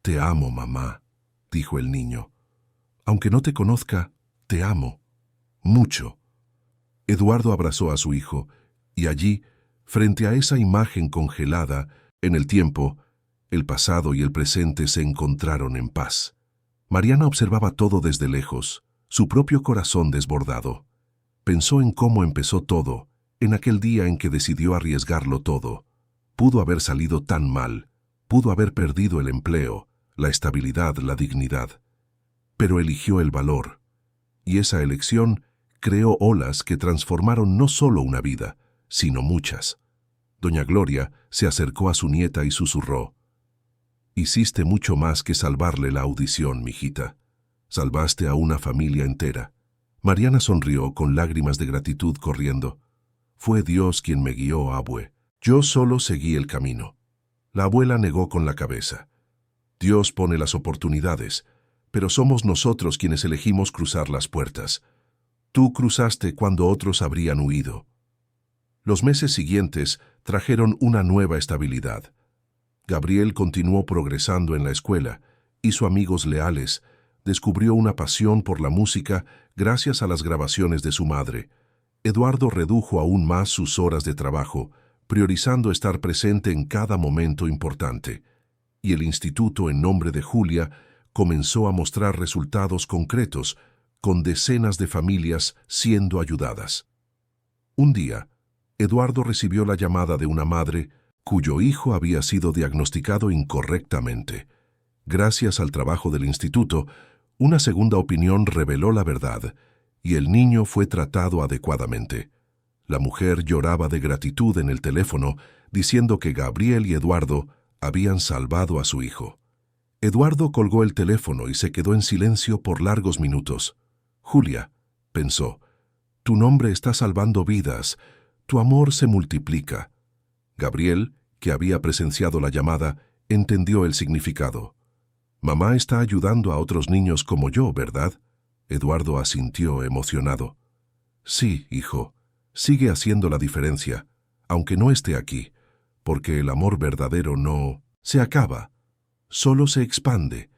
«Te amo, mamá», dijo el niño. «Aunque no te conozca, te amo. Mucho». Eduardo abrazó a su hijo, y allí, frente a esa imagen congelada, en el tiempo, el pasado y el presente se encontraron en paz. Mariana observaba todo desde lejos, su propio corazón desbordado. Pensó en cómo empezó todo, en aquel día en que decidió arriesgarlo todo. Pudo haber salido tan mal, pudo haber perdido el empleo, la estabilidad, la dignidad. Pero eligió el valor, y esa elección creó olas que transformaron no solo una vida, sino muchas. Doña Gloria se acercó a su nieta y susurró: «Hiciste mucho más que salvarle la audición, mijita. Salvaste a una familia entera». Mariana sonrió con lágrimas de gratitud corriendo. «Fue Dios quien me guió, abue. Yo solo seguí el camino». La abuela negó con la cabeza. «Dios pone las oportunidades, pero somos nosotros quienes elegimos cruzar las puertas. Tú cruzaste cuando otros habrían huido». Los meses siguientes trajeron una nueva estabilidad. Gabriel continuó progresando en la escuela, hizo amigos leales, descubrió una pasión por la música gracias a las grabaciones de su madre. Eduardo redujo aún más sus horas de trabajo, priorizando estar presente en cada momento importante. Y el instituto, en nombre de Julia, comenzó a mostrar resultados concretos, con decenas de familias siendo ayudadas. Un día, Eduardo recibió la llamada de una madre cuyo hijo había sido diagnosticado incorrectamente. Gracias al trabajo del instituto, una segunda opinión reveló la verdad, y el niño fue tratado adecuadamente. La mujer lloraba de gratitud en el teléfono, diciendo que Gabriel y Eduardo habían salvado a su hijo. Eduardo colgó el teléfono y se quedó en silencio por largos minutos. «Julia», pensó, «tu nombre está salvando vidas, tu amor se multiplica». Gabriel, que había presenciado la llamada, entendió el significado. «Mamá está ayudando a otros niños como yo, ¿verdad?». Eduardo asintió emocionado. «Sí, hijo, sigue haciendo la diferencia, aunque no esté aquí, porque el amor verdadero no se acaba, solo se expande».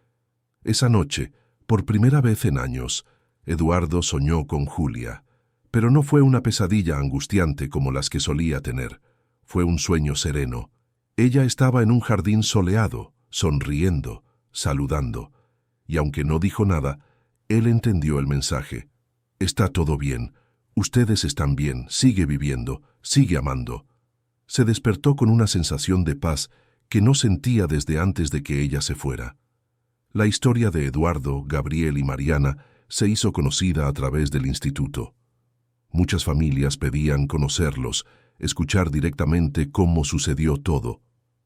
Esa noche, por primera vez en años, Eduardo soñó con Julia, pero no fue una pesadilla angustiante como las que solía tener. Fue un sueño sereno. Ella estaba en un jardín soleado, sonriendo, saludando, y aunque no dijo nada, él entendió el mensaje. «Está todo bien, ustedes están bien, sigue viviendo, sigue amando». Se despertó con una sensación de paz que no sentía desde antes de que ella se fuera. La historia de Eduardo, Gabriel y Mariana se hizo conocida a través del instituto. Muchas familias pedían conocerlos, escuchar directamente cómo sucedió todo.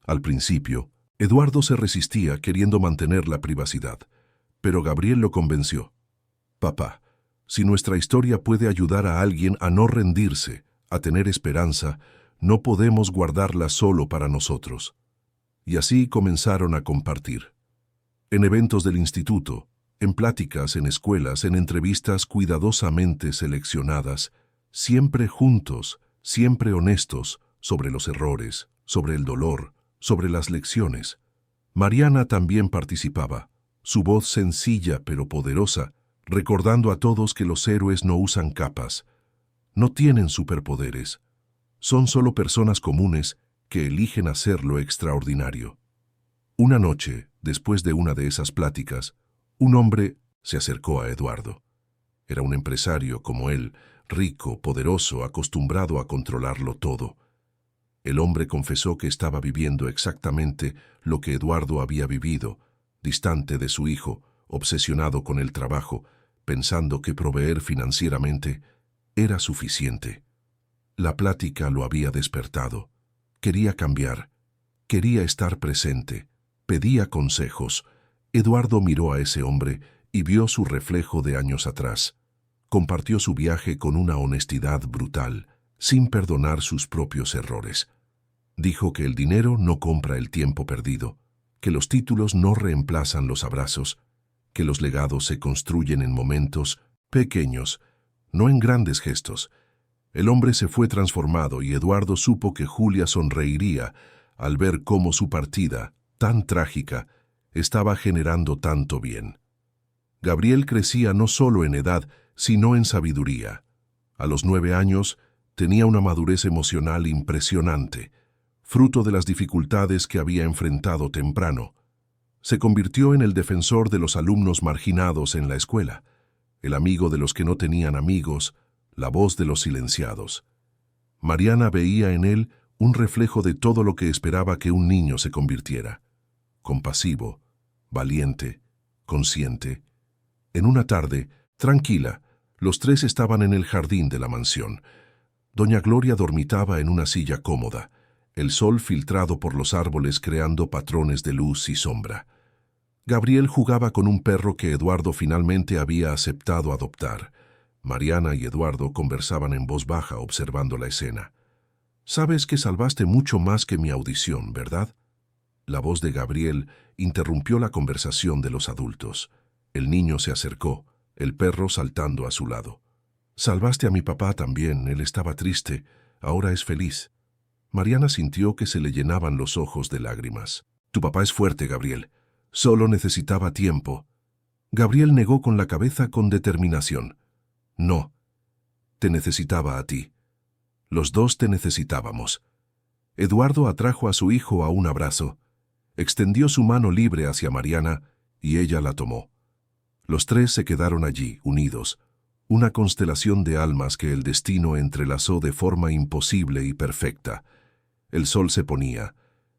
Al principio, Eduardo se resistía queriendo mantener la privacidad, pero Gabriel lo convenció. Papá, si nuestra historia puede ayudar a alguien a no rendirse, a tener esperanza, no podemos guardarla solo para nosotros. Y así comenzaron a compartir. En eventos del instituto, en pláticas, en escuelas, en entrevistas cuidadosamente seleccionadas, siempre juntos, siempre honestos, sobre los errores, sobre el dolor, sobre las lecciones. Mariana también participaba, su voz sencilla pero poderosa, recordando a todos que los héroes no usan capas, no tienen superpoderes, son solo personas comunes que eligen hacer lo extraordinario. Una noche, después de una de esas pláticas, un hombre se acercó a Eduardo. Era un empresario como él, rico, poderoso, acostumbrado a controlarlo todo. El hombre confesó que estaba viviendo exactamente lo que Eduardo había vivido, distante de su hijo, obsesionado con el trabajo, pensando que proveer financieramente era suficiente. La plática lo había despertado. Quería cambiar, quería estar presente, pedía consejos. Eduardo miró a ese hombre y vio su reflejo de años atrás. Compartió su viaje con una honestidad brutal, sin perdonar sus propios errores. Dijo que el dinero no compra el tiempo perdido, que los títulos no reemplazan los abrazos, que los legados se construyen en momentos pequeños, no en grandes gestos. El hombre se fue transformado y Eduardo supo que Julia sonreiría al ver cómo su partida, tan trágica, estaba generando tanto bien. Gabriel crecía no solo en edad, sino en sabiduría. A los 9 años, tenía una madurez emocional impresionante, fruto de las dificultades que había enfrentado temprano. Se convirtió en el defensor de los alumnos marginados en la escuela, el amigo de los que no tenían amigos, la voz de los silenciados. Mariana veía en él un reflejo de todo lo que esperaba que un niño se convirtiera. Compasivo, valiente, consciente. En una tarde, tranquila, los tres estaban en el jardín de la mansión. Doña Gloria dormitaba en una silla cómoda, el sol filtrado por los árboles creando patrones de luz y sombra. Gabriel jugaba con un perro que Eduardo finalmente había aceptado adoptar. Mariana y Eduardo conversaban en voz baja observando la escena. «Sabes que salvaste mucho más que mi audición, ¿verdad?». La voz de Gabriel interrumpió la conversación de los adultos. El niño se acercó, el perro saltando a su lado. «Salvaste a mi papá también, él estaba triste, ahora es feliz». Mariana sintió que se le llenaban los ojos de lágrimas. «Tu papá es fuerte, Gabriel. Solo necesitaba tiempo». Gabriel negó con la cabeza con determinación. «No, te necesitaba a ti. Los dos te necesitábamos». Eduardo atrajo a su hijo a un abrazo. Extendió su mano libre hacia Mariana y ella la tomó. Los tres se quedaron allí, unidos, una constelación de almas que el destino entrelazó de forma imposible y perfecta. El sol se ponía,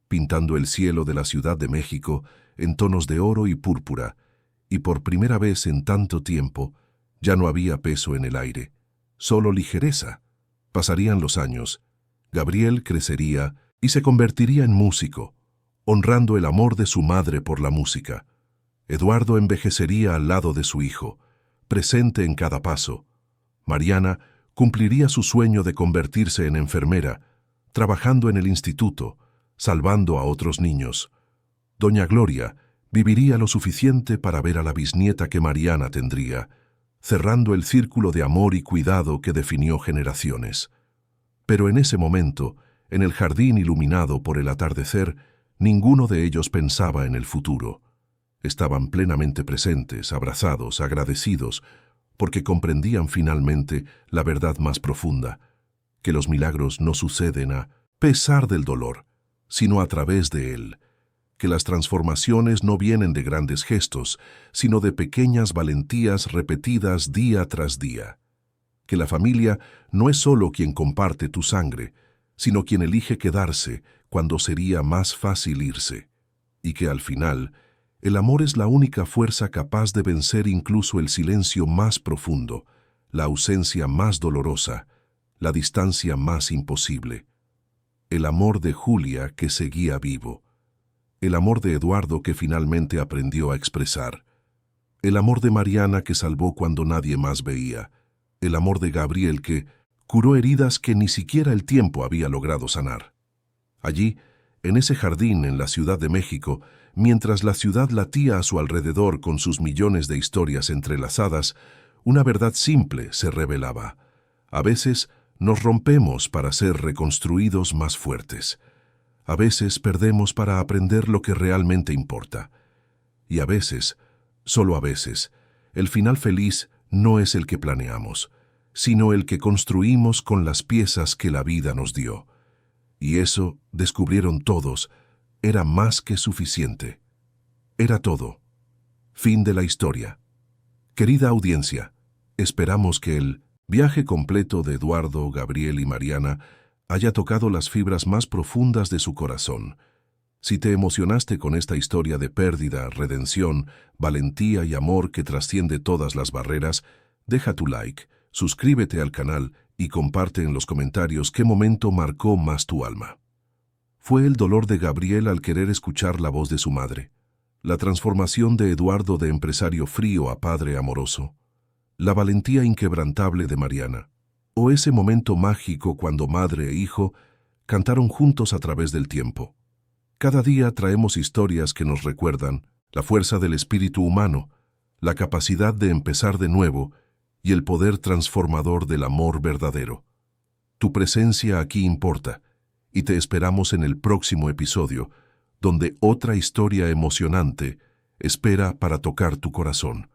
pintando el cielo de la Ciudad de México en tonos de oro y púrpura, y por primera vez en tanto tiempo ya no había peso en el aire, solo ligereza. Pasarían los años, Gabriel crecería y se convertiría en músico, honrando el amor de su madre por la música. Eduardo envejecería al lado de su hijo, presente en cada paso. Mariana cumpliría su sueño de convertirse en enfermera, trabajando en el instituto, salvando a otros niños. Doña Gloria viviría lo suficiente para ver a la bisnieta que Mariana tendría, cerrando el círculo de amor y cuidado que definió generaciones. Pero en ese momento, en el jardín iluminado por el atardecer, ninguno de ellos pensaba en el futuro. Estaban plenamente presentes, abrazados, agradecidos, porque comprendían finalmente la verdad más profunda, que los milagros no suceden a pesar del dolor, sino a través de él, que las transformaciones no vienen de grandes gestos, sino de pequeñas valentías repetidas día tras día, que la familia no es solo quien comparte tu sangre, sino quien elige quedarse, cuando sería más fácil irse, y que al final, el amor es la única fuerza capaz de vencer incluso el silencio más profundo, la ausencia más dolorosa, la distancia más imposible. El amor de Julia que seguía vivo. El amor de Eduardo que finalmente aprendió a expresar. El amor de Mariana que salvó cuando nadie más veía. El amor de Gabriel que curó heridas que ni siquiera el tiempo había logrado sanar. Allí, en ese jardín en la Ciudad de México, mientras la ciudad latía a su alrededor con sus millones de historias entrelazadas, una verdad simple se revelaba. A veces nos rompemos para ser reconstruidos más fuertes. A veces perdemos para aprender lo que realmente importa. Y a veces, solo a veces, el final feliz no es el que planeamos, sino el que construimos con las piezas que la vida nos dio. Y eso, descubrieron todos, era más que suficiente. Era todo. Fin de la historia. Querida audiencia, esperamos que el viaje completo de Eduardo, Gabriel y Mariana haya tocado las fibras más profundas de su corazón. Si te emocionaste con esta historia de pérdida, redención, valentía y amor que trasciende todas las barreras, deja tu like, suscríbete al canal y comparte en los comentarios qué momento marcó más tu alma. Fue el dolor de Gabriel al querer escuchar la voz de su madre, la transformación de Eduardo de empresario frío a padre amoroso, la valentía inquebrantable de Mariana, o ese momento mágico cuando madre e hijo cantaron juntos a través del tiempo. Cada día traemos historias que nos recuerdan la fuerza del espíritu humano, la capacidad de empezar de nuevo y el poder transformador del amor verdadero. Tu presencia aquí importa, y te esperamos en el próximo episodio, donde otra historia emocionante espera para tocar tu corazón.